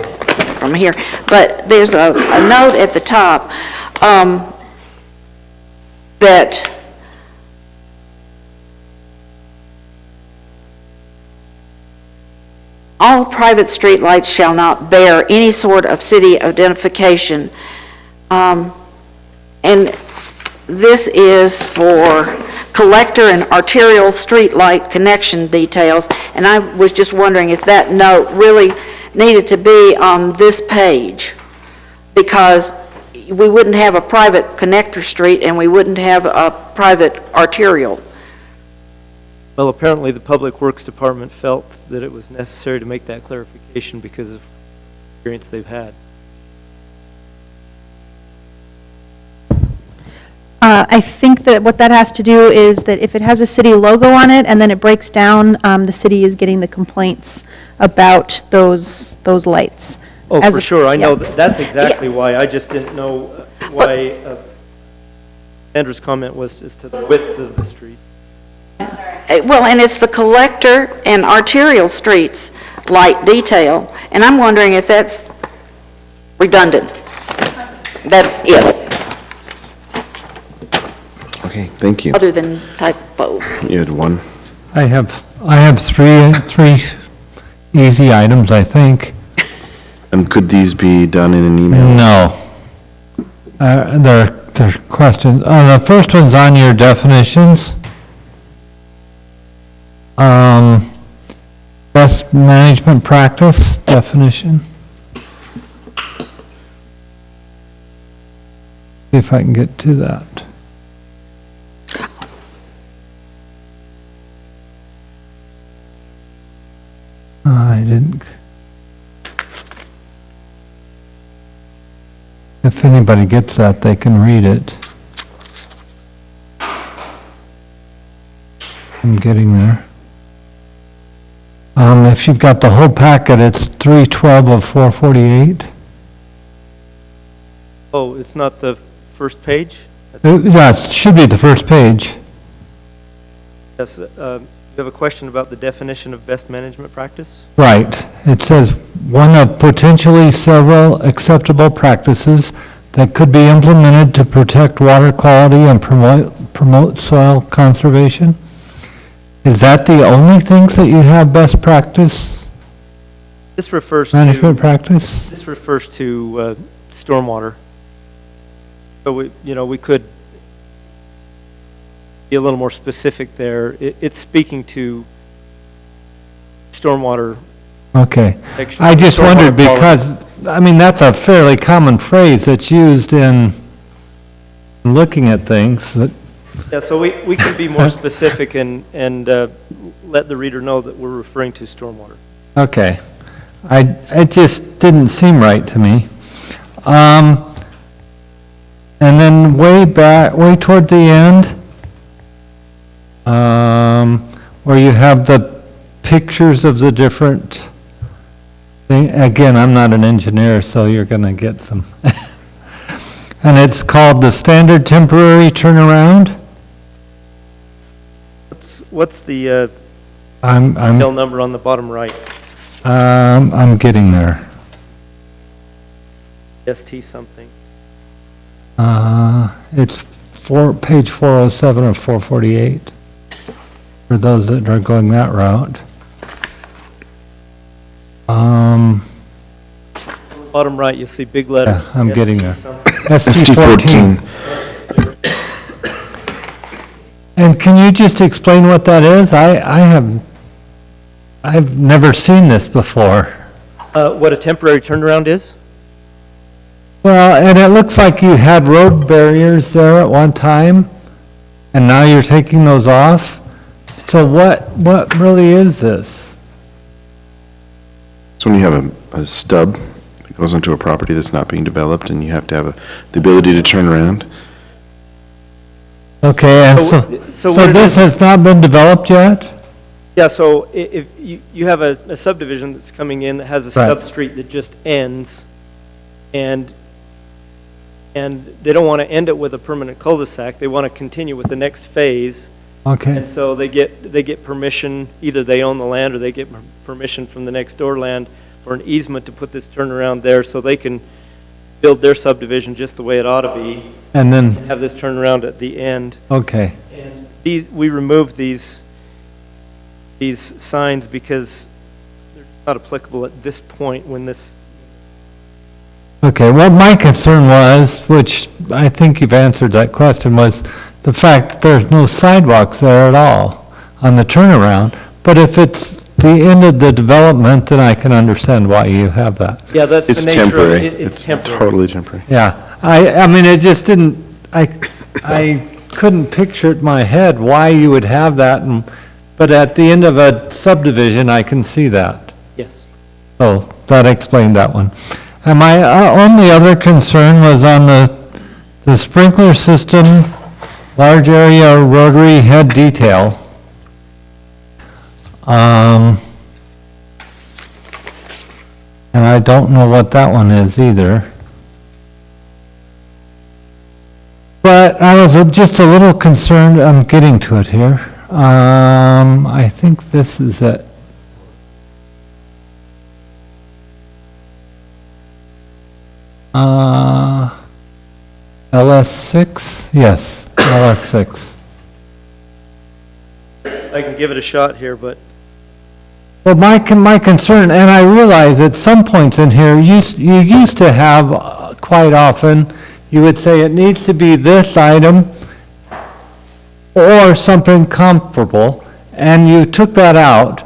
from here. But there's a note at the top that all private streetlights shall not bear any sort of city identification. And this is for collector and arterial street light connection details, and I was just wondering if that note really needed to be on this page, because we wouldn't have a private connector street and we wouldn't have a private arterial. Well, apparently the Public Works Department felt that it was necessary to make that clarification because of the experience they've had. I think that what that has to do is that if it has a city logo on it and then it breaks down, the city is getting the complaints about those lights. Oh, As for a- sure, I know yeah. that's exactly why, I just didn't know why Sandra's comment was as to the width of the street. Well, and it's the collector and arterial streets light detail, and I'm wondering if that's redundant. That's it, Okay, thank you. other than typos. You had one. I have three easy items, I think. And could these be done in an email? No. They're questions. The first one's on your definitions. Best management practice definition. See if I can get to that. I didn't. If anybody gets that, they can read it. I'm getting there. If you've got the whole packet, it's 312 of 448. Oh, it's not the first page? Yeah, it should be the first page. Yes, you have a question about the definition of best management practice? Right. It says, one of potentially several acceptable practices that could be implemented to protect water quality and promote soil conservation. Is that the only things that you have best practice, This refers management to, practice? this refers to stormwater. So we could be a little more specific there. It's speaking to stormwater. Okay. protection, I just stormwater wondered quality. because, I mean, that's a fairly common phrase that's used in looking at things that, Yeah, so we can be more specific and let the reader know that we're referring to stormwater. okay. It just didn't seem right to me. And then way back, way toward the end, where you have the pictures of the different thing, again, I'm not an engineer, so you're gonna get some. And it's called the standard temporary turnaround. What's the I'm detail number on the bottom right? I'm getting there. ST something. It's page 407 or 448, for those that are going that route. Bottom right, you'll see big letters. Yeah, I'm getting there. ST ST14. And can you just explain what that is? I've never seen this before. What a temporary turnaround is? Well, and it looks like you had road barriers there at one time, and now you're taking those off. So what really is this? It's when you have a stub that goes onto a property that's not being developed, and you have to have the ability to turn around. Okay, and so this has not been developed yet? Yeah, so if you have a subdivision that's coming in that has a stub street that just ends, and they don't want to end it with a permanent cul-de-sac, they want to continue with the next phase. Okay. And so they get permission, either they own the land or they get permission from the next door land for an easement to put this turnaround there so they can build their subdivision just the way it ought to be. And then have this turnaround at the end. Okay. And we removed these signs because they're not applicable at this point when this. Okay, what my concern was, which I think you've answered that question, was the fact that there's no sidewalks there at all on the turnaround. But if it's the end of the development, then I can understand why you have that. Yeah, that's the nature temporary. of it. It's temporary. Totally temporary. Yeah, I mean, it just didn't, I couldn't picture it in my head why you would have that, but at the end of a subdivision, I can see that. Yes. So that explained that one. And my only other concern was on the sprinkler system, large area rotary head detail. And I don't know what that one is either. But I was just a little concerned, I'm getting to it here. I think this is it. LS6? Yes, LS6. I can give it a shot here, but Well, my concern, and I realize at some points in here, you used to have, quite often, you would say it needs to be this item or something comparable, and you took that out.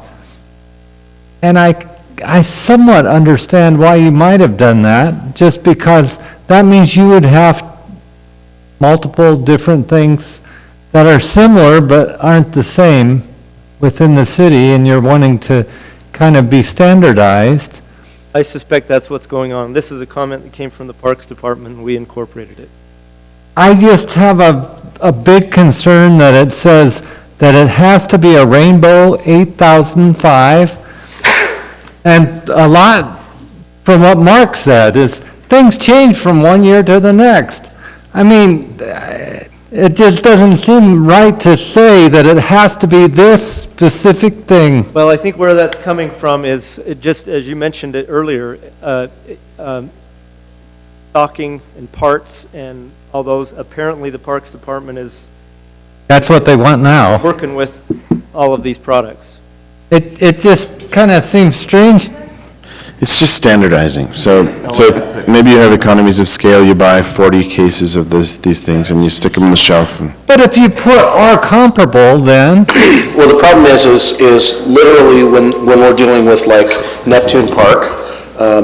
And I somewhat understand why you might have done that, just because that means you would have multiple different things that are similar but aren't the same within the city, and you're wanting to kind of be standardized. I suspect that's what's going on. This is a comment that came from the Parks Department, and we incorporated it. I just have a big concern that it says that it has to be a Rainbow 8005, and a lot from what Mark said is things change from one year to the next. I mean, it just doesn't seem right to say that it has to be this specific thing. Well, I think where that's coming from is, just as you mentioned it earlier, stocking and parts and all those, apparently the Parks Department is That's what they want now. working with all of these products. It just kind of seems strange. It's just standardizing. So maybe you have economies of scale, you buy 40 cases of these things and you stick them on the shelf. But if you put "or comparable," then, Well, the problem is literally when we're dealing with like Neptune Park,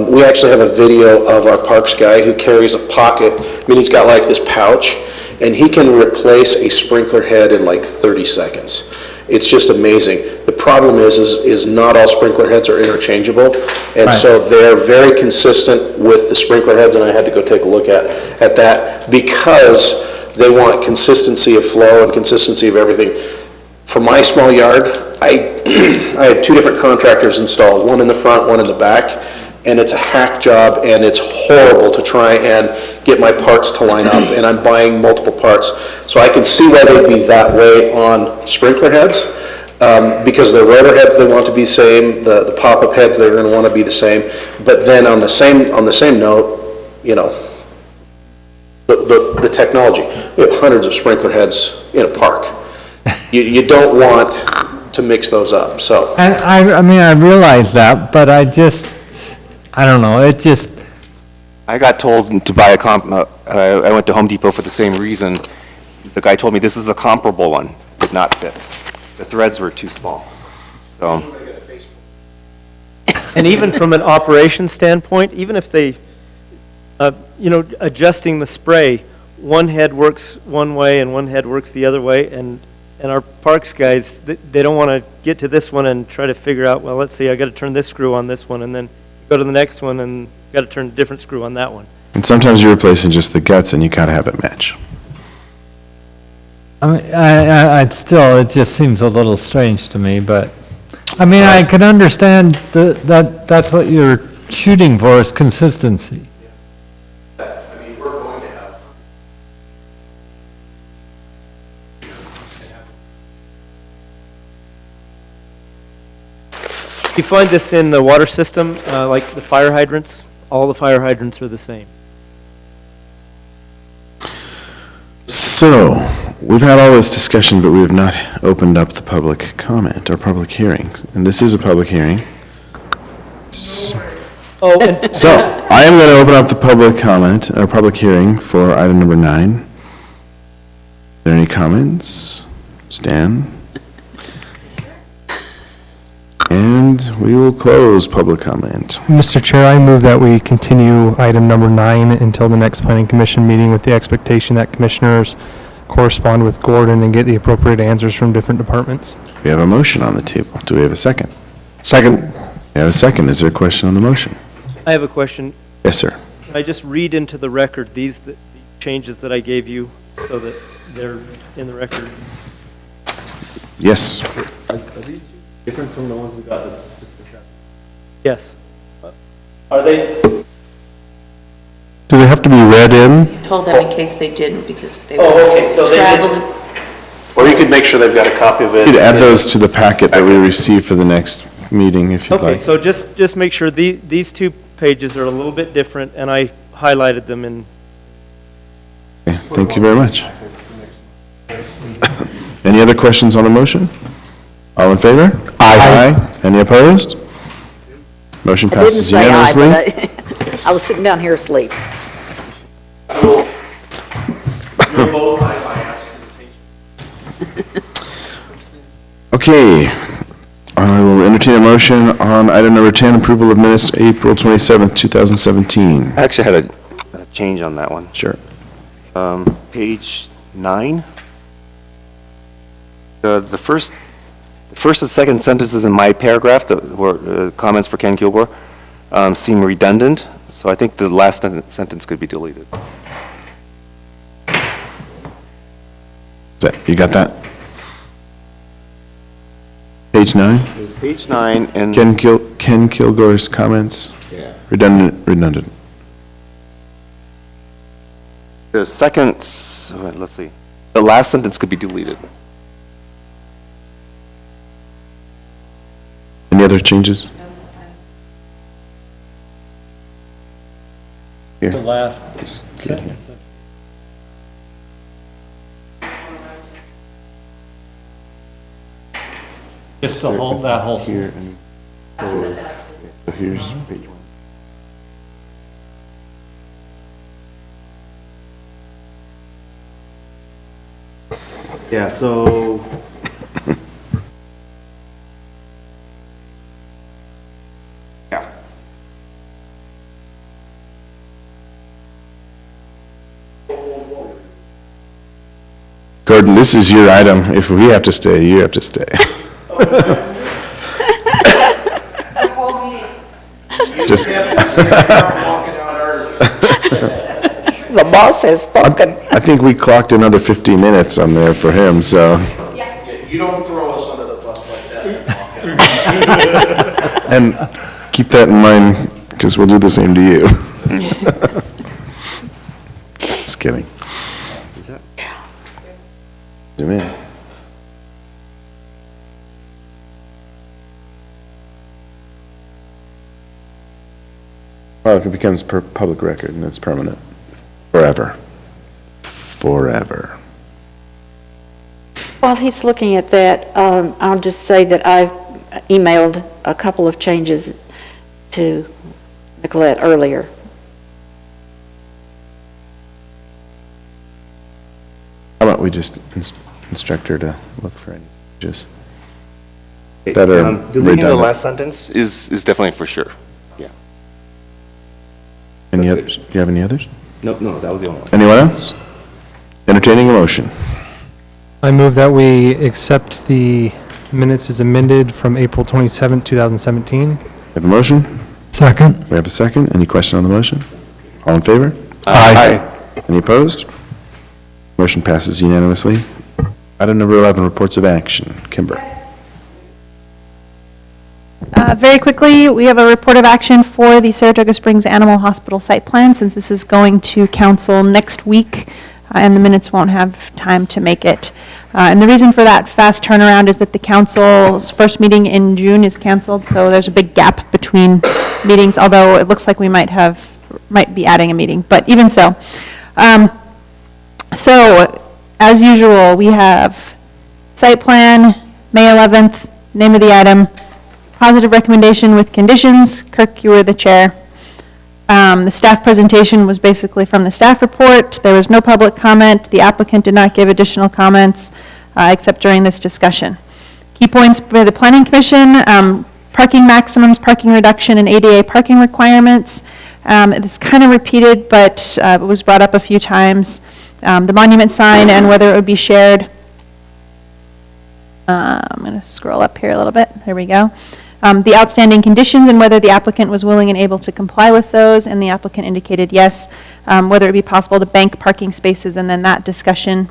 we actually have a video of our parks guy who carries a pocket. I mean, he's got like this pouch, and he can replace a sprinkler head in like 30 seconds. It's just amazing. The problem is not all sprinkler heads are interchangeable, and so they're very consistent with the sprinkler heads, and I had to go take a look at that because they want consistency of flow and consistency of everything. For my small yard, I had 2 different contractors installed, one in the front, one in the back, and it's a hack job, and it's horrible to try and get my parts to line up, and I'm buying multiple parts. So I can see why they'd be that way on sprinkler heads, because the rotor heads, they want to be the same, the pop-up heads, they're gonna wanna be the same, but then on the same note, you know, the technology. We have hundreds of sprinkler heads in a park. You don't want to mix those up, so. and I mean, I realize that, but I don't know, it just, I got told to buy I went to Home Depot for the same reason. The guy told me this is a comparable one, did not fit. The threads were too small, so. And even from an operation standpoint, even if they, adjusting the spray, one head works one way and one head works the other way, and our parks guys, they don't want to get to this one and try to figure out, well, let's see, I got to turn this screw on this one, and then go to the next one and got to turn a different screw on that one. And sometimes you're replacing just the guts and you gotta have it match. I mean, it just seems a little strange to me, but, I mean, I can understand that's what you're shooting for, is consistency. You find this in the water system, like the fire hydrants. All the fire hydrants are the same. So, we've had all this discussion, but we have not opened up the public comment or public hearings. And this is a public hearing. So, I am going to open up the public comment, or public hearing for item number 9. Are there any comments? Stan? And we will close public comment. Mr. Chair, I move that we continue item number 9 until the next planning commission meeting with the expectation that commissioners correspond with Gordon and get the appropriate answers from different departments. We have a motion on the table. Do we have a second? Second. We have a second. Is there a question on the motion? I have a question. Yes, sir. Can I just read into the record these changes that I gave you so that they're in the record? Yes. Are these different from the ones we got? Yes. Are they? Do they have to be read in? Told them in case they didn't, because they were okay, so they traveling. Or you could make sure they've got a copy of it. You could add those to the packet that we receive for the next meeting if you'd Okay, like. so just make sure these 2 pages are a little bit different, and I highlighted them in. Okay, thank you very much. Any other questions on the motion? All in favor? Aye. Any opposed? Motion I didn't passes say aye, unanimously. but I was sitting down here asleep. Okay, I will entertain a motion on item number 10, approval of minutes to April 27th, 2017. I actually had a change on that one. Sure. Page 9. The first and second sentences in my paragraph that were comments for Ken Kilgore seem redundant, so I think the last sentence could be deleted. You got that? Page 9? It was page 9 and... Ken Kilgore's comments? Yeah. Redundant. The second, let's see, the last sentence could be deleted. Any other changes? Here. The last sentence. Just the whole, that whole. Here and forward. So here's page 1. Yeah, so... Yeah. Gordon, this is your item. If we have to stay, you have to stay. Just. The boss has spoken. I think we clocked another 50 minutes on there for him, so. You don't throw us under the bus like that. And keep that in mind, because we'll do the same to you. Just kidding. Zoom in. Well, it becomes public record and it's permanent. Forever. Forever. While he's looking at that, I'll just say that I've emailed a couple of changes to Nicolette earlier. How about we just instruct her to look for any changes that are Deleting the redundant? last sentence is definitely for sure. Yeah. Any others? Do you have any others? No, that was the only one. Anyone else? Entertaining a motion. I move that we accept the minutes as amended from April 27, 2017. We have a motion? Second. We have a second. Any question on the motion? All in favor? Aye. Any opposed? Motion passes unanimously. Item number 11, reports of action. Kimber. Very quickly, we have a report of action for the Saratoga Springs Animal Hospital site plan, since this is going to council next week, and the minutes won't have time to make it. And the reason for that fast turnaround is that the council's first meeting in June is canceled, so there's a big gap between meetings, although it looks like we might be adding a meeting, but even so. So, as usual, we have site plan, May 11th, name of the item, positive recommendation with conditions. Kirk, you were the chair. The staff presentation was basically from the staff report. There was no public comment. The applicant did not give additional comments, except during this discussion. Key points for the Planning Commission, parking maximums, parking reduction, and ADA parking requirements. It's kind of repeated, but it was brought up a few times. The monument sign and whether it would be shared. I'm going to scroll up here a little bit. There we go. The outstanding conditions and whether the applicant was willing and able to comply with those, and the applicant indicated yes. Whether it be possible to bank parking spaces, and then that discussion.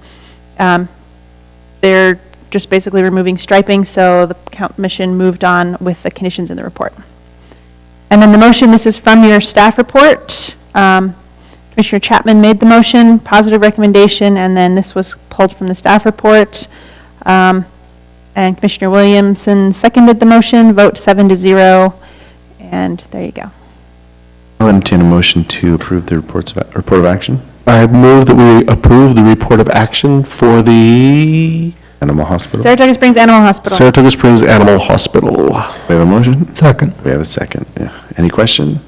They're just basically removing striping, so the commission moved on with the conditions in the report. And then the motion, this is from your staff report. Commissioner Chapman made the motion, positive recommendation, and then this was pulled from the staff report. And Commissioner Williamson seconded the motion, vote 7-0, and there you go. I'll entertain a motion to approve the report of action. I move that we approve the report of action for the Animal Hospital. Saratoga Springs Animal Hospital. Saratoga Springs Animal Hospital. We have a motion? Second. We have a second, yeah. Any question?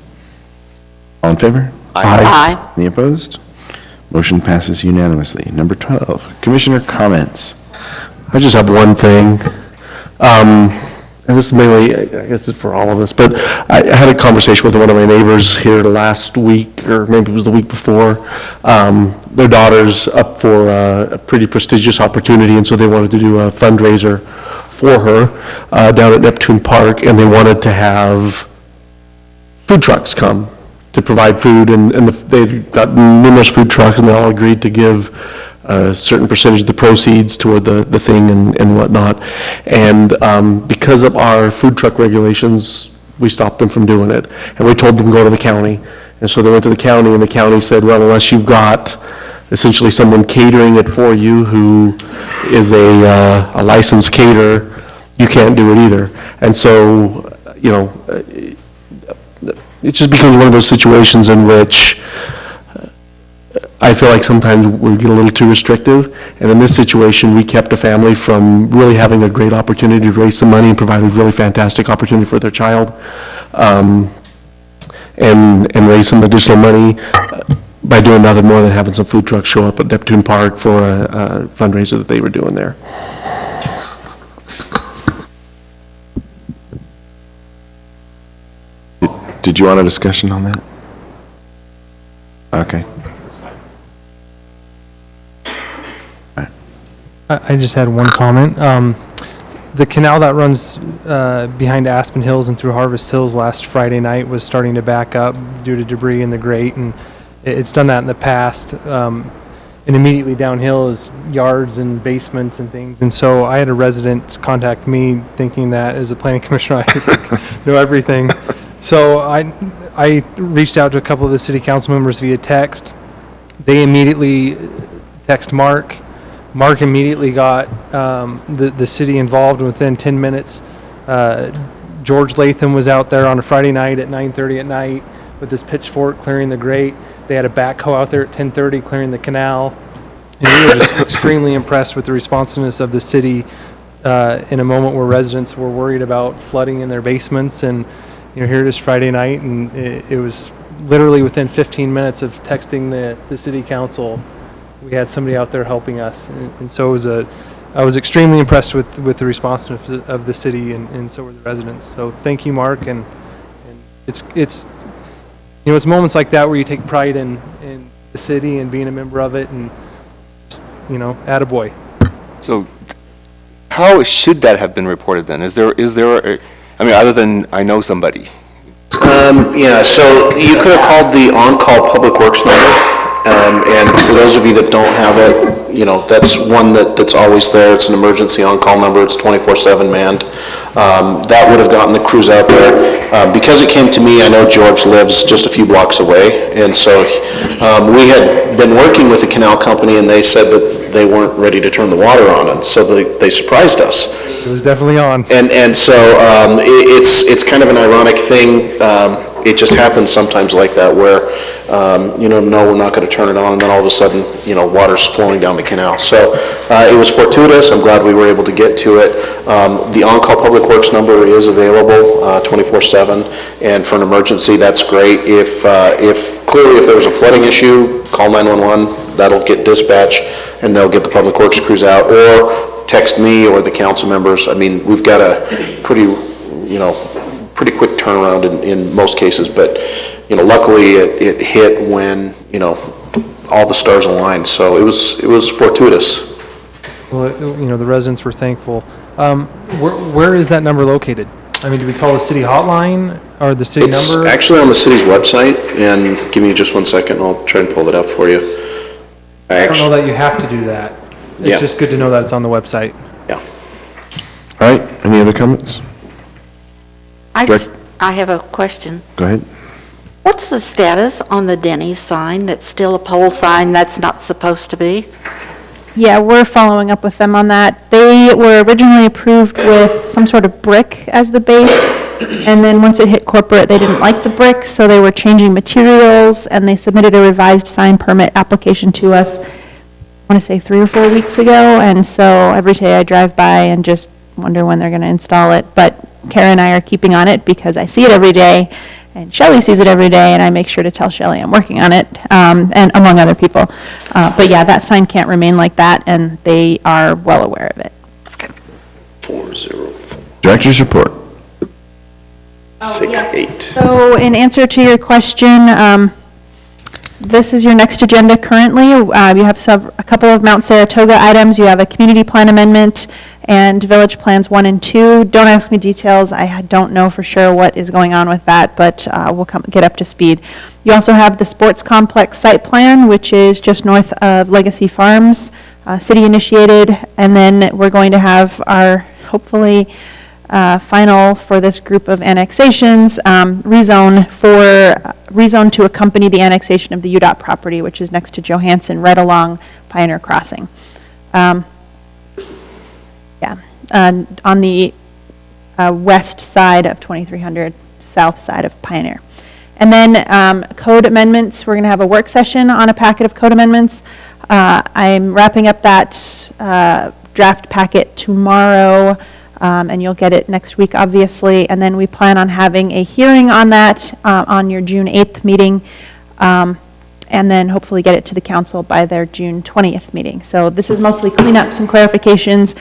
All in favor? Aye. Any opposed? Motion passes unanimously. Number 12, Commissioner comments. I just have one thing, and this is mainly, I guess it's for all of us, but I had a conversation with one of my neighbors here last week, or maybe it was the week before. Their daughter's up for a pretty prestigious opportunity, and so they wanted to do a fundraiser for her down at Neptune Park, and they wanted to have food trucks come to provide food, and they've got numerous food trucks, and they all agreed to give a certain percentage of the proceeds toward the thing and whatnot. And because of our food truck regulations, we stopped them from doing it. And we told them to go to the county. And so they went to the county, and the county said, well, unless you've got essentially someone catering it for you who is a licensed caterer, you can't do it either. And so, you know, it just becomes one of those situations in which I feel like sometimes we get a little too restrictive, and in this situation, we kept a family from really having a great opportunity to raise some money and provide a really fantastic opportunity for their child, and raise some additional money. by doing nothing more than having some food trucks show up at Neptune Park for a fundraiser that they were doing there. Did you want a discussion on that? Okay. I just had one comment. The canal that runs behind Aspen Hills and through Harvest Hills last Friday night was starting to back up due to debris in the grate, and it's done that in the past. And immediately downhill is yards and basements and things. And so I had a resident contact me thinking that as a planning commissioner I know everything. So I reached out to a couple of the city council members via text. They immediately text Mark. Mark immediately got the city involved within 10 minutes. George Latham was out there on a Friday night at 9:30 at night with his pitchfork clearing the grate. They had a backhoe out there at 10:30 clearing the canal. And we were just extremely impressed with the responsiveness of the city in a moment where residents were worried about flooding in their basements. And here it is Friday night, and it was literally within 15 minutes of texting the city council, we had somebody out there helping us. And so I was extremely impressed with the responsiveness of the city, and so were the residents. So thank you, Mark. And it's moments like that where you take pride in the city and being a member of it, and attaboy. So how should that have been reported then? Is there other than I know somebody? Yeah, so you could have called the on-call Public Works number, and for those of you that don't have it, that's one that's always there. It's an emergency on-call number. It's 24/7 manned. That would have gotten the crews out there. Because it came to me, I know George lives just a few blocks away, and so we had been working with the canal company, and they said that they weren't ready to turn the water on, and so they surprised us. It was definitely on. And so it's kind of an ironic thing. It just happens sometimes like that where, no, we're not going to turn it on, and then all of a sudden, water's flowing down the canal. So it was fortuitous. I'm glad we were able to get to it. The on-call Public Works number is available 24/7, and for an emergency, that's great. If there was a flooding issue, call 911. That'll get dispatched, and they'll get the Public Works crews out, or text me or the council members. I mean, we've got a pretty quick turnaround in most cases, but, luckily it hit when, all the stars aligned, so it was fortuitous. Well, the residents were thankful. Where is that number located? I mean, do we call the city hotline or the city number? It's actually on the city's website, and give me just 1 second, I'll try and pull it up for you. I don't know that you have to do that. It's Yeah. just good to know that it's on the website. Yeah. All right, any other comments? I have a question. Go ahead. What's the status on the Denny's sign that's still a pole sign that's not supposed to be? Yeah, we're following up with them on that. They were originally approved with some sort of brick as the base, and then once it hit corporate, they didn't like the brick, so they were changing materials, and they submitted a revised sign permit application to us, I want to say 3 or 4 weeks ago, and so every day I drive by and just wonder when they're going to install it. But Kara and I are keeping on it because I see it every day, and Shelley sees it every day, and I make sure to tell Shelley I'm working on it, and among other people. But yeah, that sign can't remain like that, and they are well aware of it. 404. Director's report. 6-8. So in answer to your question, this is your next agenda currently. You have a couple of Mount Saratoga items. You have a community plan amendment and village plans 1 and 2. Don't ask me details. I don't know for sure what is going on with that, but we'll get up to speed. You also have the sports complex site plan, which is just north of Legacy Farms, city initiated, and then we're going to have our, hopefully, final for this group of annexations, rezone to accompany the annexation of the UDOT property, which is next to Johansson, right along Pioneer Crossing. On the west side of 2300, south side of Pioneer. And then code amendments, we're going to have a work session on a packet of code amendments. I'm wrapping up that draft packet tomorrow, and you'll get it next week, obviously. And then we plan on having a hearing on that on your June 8th meeting. and then hopefully get it to the council by their June 20th meeting. So this is mostly cleanup, some clarifications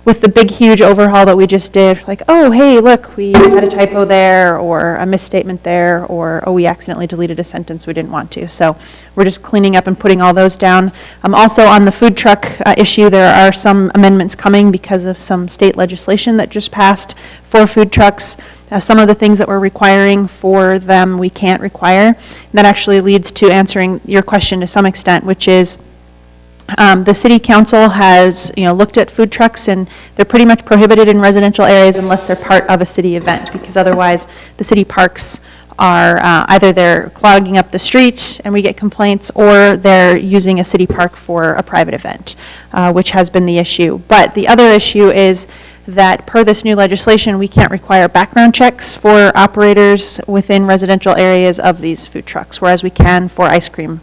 with the big, huge overhaul that we just did, like, oh, hey, look, we had a typo there, or a misstatement there, or, oh, we accidentally deleted a sentence we didn't want to. So we're just cleaning up and putting all those down. Also, on the food truck issue, there are some amendments coming because of some state legislation that just passed for food trucks. Some of the things that we're requiring for them, we can't require. And that actually leads to answering your question to some extent, which is, the city council has, looked at food trucks, and they're pretty much prohibited in residential areas unless they're part of a city event, because otherwise the city parks are either they're clogging up the street and we get complaints, or they're using a city park for a private event, which has been the issue. But the other issue is that per this new legislation, we can't require background checks for operators within residential areas of these food trucks, whereas we can for ice cream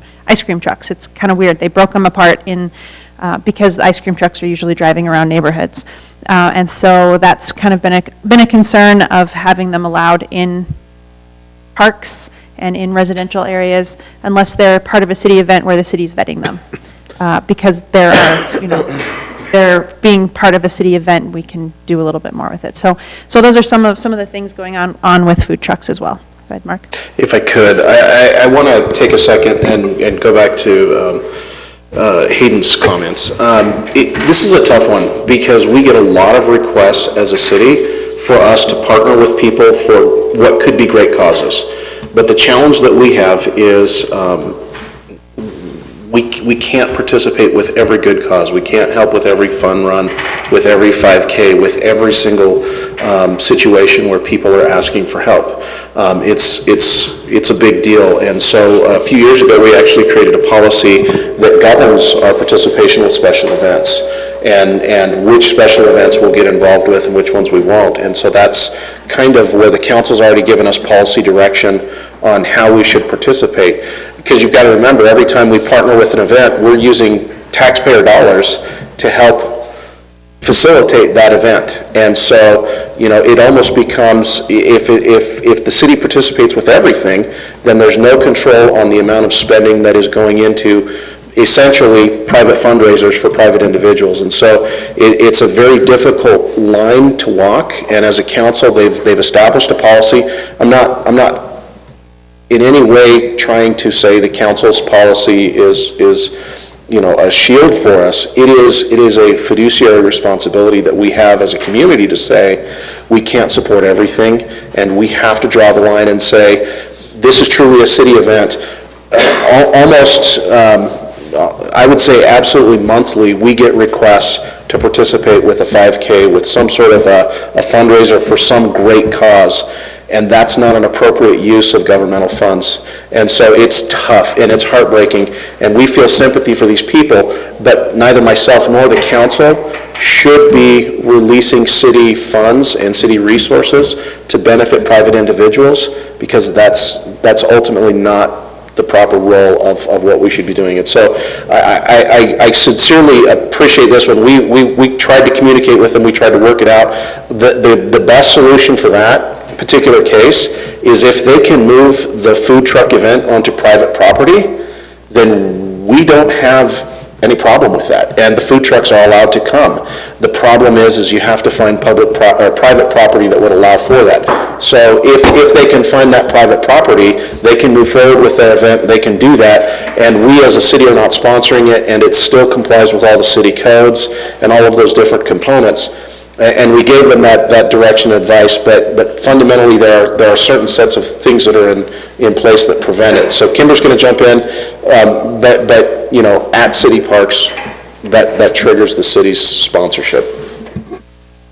trucks. It's kind of weird. They broke them apart because the ice cream trucks are usually driving around neighborhoods. And so that's kind of been a concern of having them allowed in parks and in residential areas unless they're part of a city event where the city's vetting them. Because there are, they're being part of a city event, we can do a little bit more with it. So those are some of the things going on with food trucks as well. Go ahead, Mark. If I could, I want to take a second and go back to Hayden's comments. This is a tough one because we get a lot of requests as a city for us to partner with people for what could be great causes. But the challenge that we have is we can't participate with every good cause. We can't help with every fun run, with every 5K, with every single situation where people are asking for help. It's a big deal. And so a few years ago, we actually created a policy that governs our participation with special events and which special events we'll get involved with and which ones we won't. And so that's kind of where the council's already given us policy direction on how we should participate. Because you've got to remember, every time we partner with an event, we're using taxpayer dollars to help facilitate that event. And so, it almost becomes, if the city participates with everything, then there's no control on the amount of spending that is going into essentially private fundraisers for private individuals. And so it's a very difficult line to walk, and as a council, they've established a policy. I'm not in any way trying to say the council's policy is a shield for us. It is a fiduciary responsibility that we have as a community to say we can't support everything, and we have to draw the line and say this is truly a city event. Almost, I would say absolutely monthly, we get requests to participate with a 5K, with some sort of a fundraiser for some great cause. And that's not an appropriate use of governmental funds. And so it's tough and it's heartbreaking, and we feel sympathy for these people, but neither myself nor the council should be releasing city funds and city resources to benefit private individuals, because that's ultimately not the proper role of what we should be doing. And so I sincerely appreciate this one. We tried to communicate with them, we tried to work it out. The best solution for that particular case is if they can move the food truck event onto private property, then we don't have any problem with that, and the food trucks are allowed to come. The problem is you have to find private property that would allow for that. So if they can find that private property, they can move forward with their event, they can do that, and we as a city are not sponsoring it, and it still complies with all the city codes and all of those different components. And we gave them that direction advice, but fundamentally there are certain sets of things that are in place that prevent it. So Kimber's going to jump in, but at city parks, that triggers the city's sponsorship.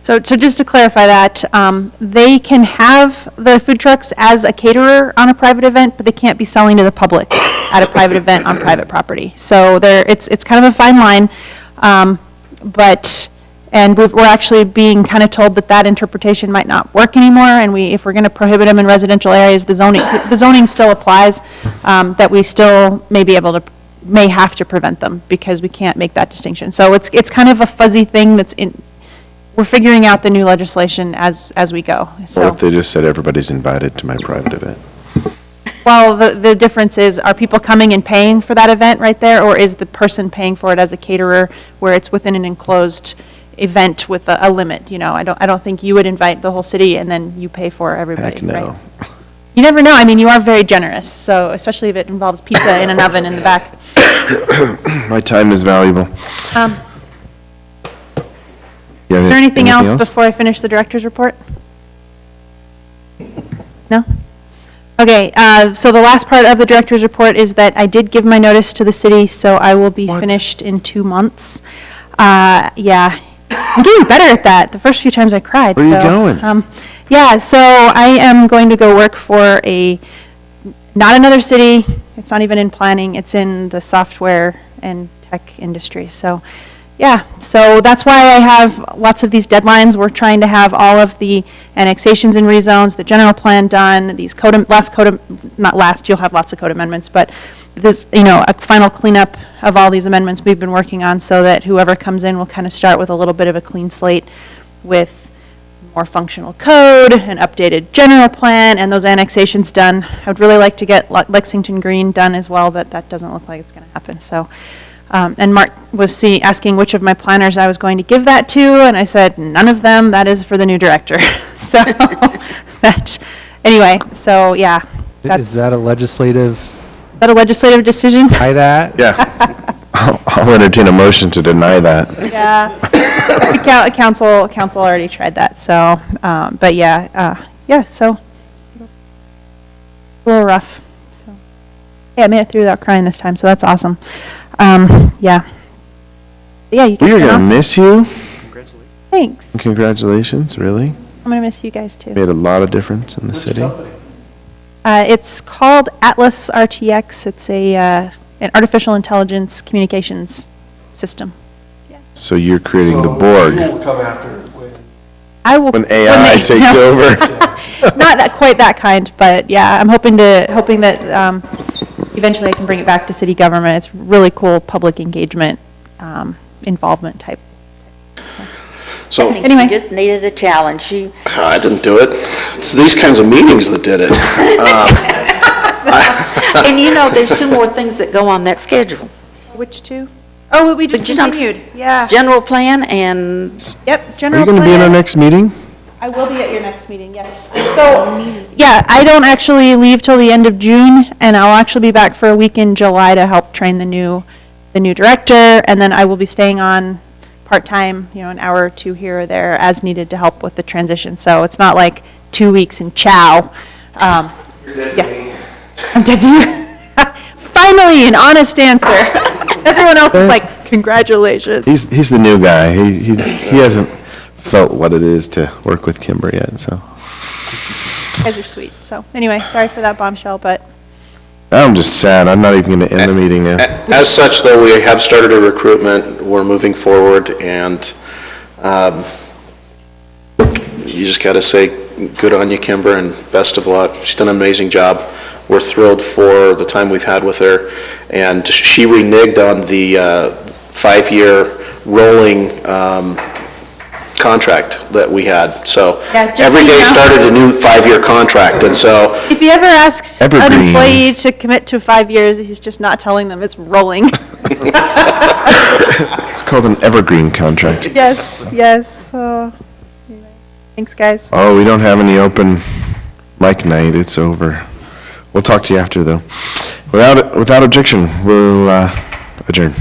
So just to clarify that, they can have the food trucks as a caterer on a private event, but they can't be selling to the public at a private event on private property. So it's kind of a fine line, and we're actually being kind of told that interpretation might not work anymore, and if we're going to prohibit them in residential areas, the zoning still applies, that we still may have to prevent them, because we can't make that distinction. So it's kind of a fuzzy thing we're figuring out the new legislation as we go. So. Or if they just said everybody's invited to my private event. Well, the difference is, are people coming and paying for that event right there, or is the person paying for it as a caterer where it's within an enclosed event with a limit, you know? I don't think you would invite the whole city and then you pay for everybody, Heck no. right? You never know. I mean, you are very generous, so especially if it involves pizza in an oven in the back. My time is valuable. Is there anything else before I finish the director's report? No? Okay, so the last part of the director's report is that I did give my notice to the city, so I will be finished in 2 months. Yeah, I'm getting better at that. The first few times I cried. Where are you going? Yeah, so I am going to go work for not another city. It's not even in planning. It's in the software and tech industry. So, yeah, so that's why I have lots of these deadlines. We're trying to have all of the annexations and rezones, the general plan done, these not last, you'll have lots of code amendments, but this, you know, a final cleanup of all these amendments we've been working on so that whoever comes in will kind of start with a little bit of a clean slate with more functional code, an updated general plan, and those annexations done. I would really like to get Lexington Green done as well, but that doesn't look like it's going to happen. So, and Mark was asking which of my planners I was going to give that to, and I said, none of them. That is for the new director. So, anyway, so yeah. Is that a legislative? Is that a legislative decision? Try that? Yeah. I'll entertain a motion to deny that. Yeah. Council already tried that, so, but yeah, so, a little rough. So, yeah, I made it through without crying this time, so that's awesome. Yeah. Yeah, you guys We're are going to awesome. miss you. Thanks. Congratulations, really. I'm going to miss you guys too. Made a lot of difference in the city. It's called Atlas RTX. It's an artificial intelligence communications system. So you're creating the Borg. We'll come after. I will. When AI takes over. Not that quite that kind, but yeah, I'm hoping that eventually I can bring it back to city government. It's really cool public engagement, involvement type. So, Anyway. She just needed a challenge. I didn't do it. It's these kinds of meetings that did it. And you know, there's 2 more things that go on that schedule. Which 2? Oh, we just continued. Yeah. General plan and... Yep, Are general you going to be in our plan. next meeting? I will be at your next meeting, yes. So, yeah, I don't actually leave till the end of June, and I'll actually be back for a week in July to help train the new director, and then I will be staying on part-time, you know, an hour or 2 here or there as needed to help with the transition. So it's not like 2 weeks and ciao. Yeah. I'm dead to you. Finally, an honest answer. Everyone else is like, congratulations. He's the new guy. He hasn't felt what it is to work with Kimber yet, so. You guys are sweet. So anyway, sorry for that bombshell, but I'm just sad. I'm not even going to end the meeting now. As such, though, we have started a recruitment. We're moving forward, and you just got to say good on you, Kimber, and best of luck. She's done an amazing job. We're thrilled for the time we've had with her, and she reneged on the 5-year rolling contract that we had. So Yeah, just every so you day know. started a new 5-year contract, and so if he ever asks an Evergreen. employee to commit to 5 years, he's just not telling them it's rolling. It's called an evergreen contract. Yes, yes. Anyway, thanks, guys. Oh, we don't have any open mic night. It's over. We'll talk to you after, though. Without objection, we'll adjourn.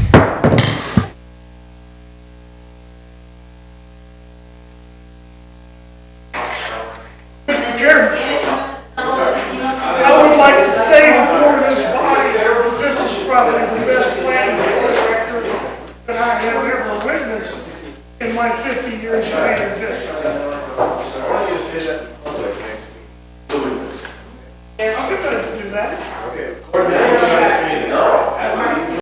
I would like to say before this body, this is probably the best planning director that I have ever witnessed in my 50 years of being this. Why don't you say that in public next meeting? I'm going to do that. Okay, coordinate next meeting.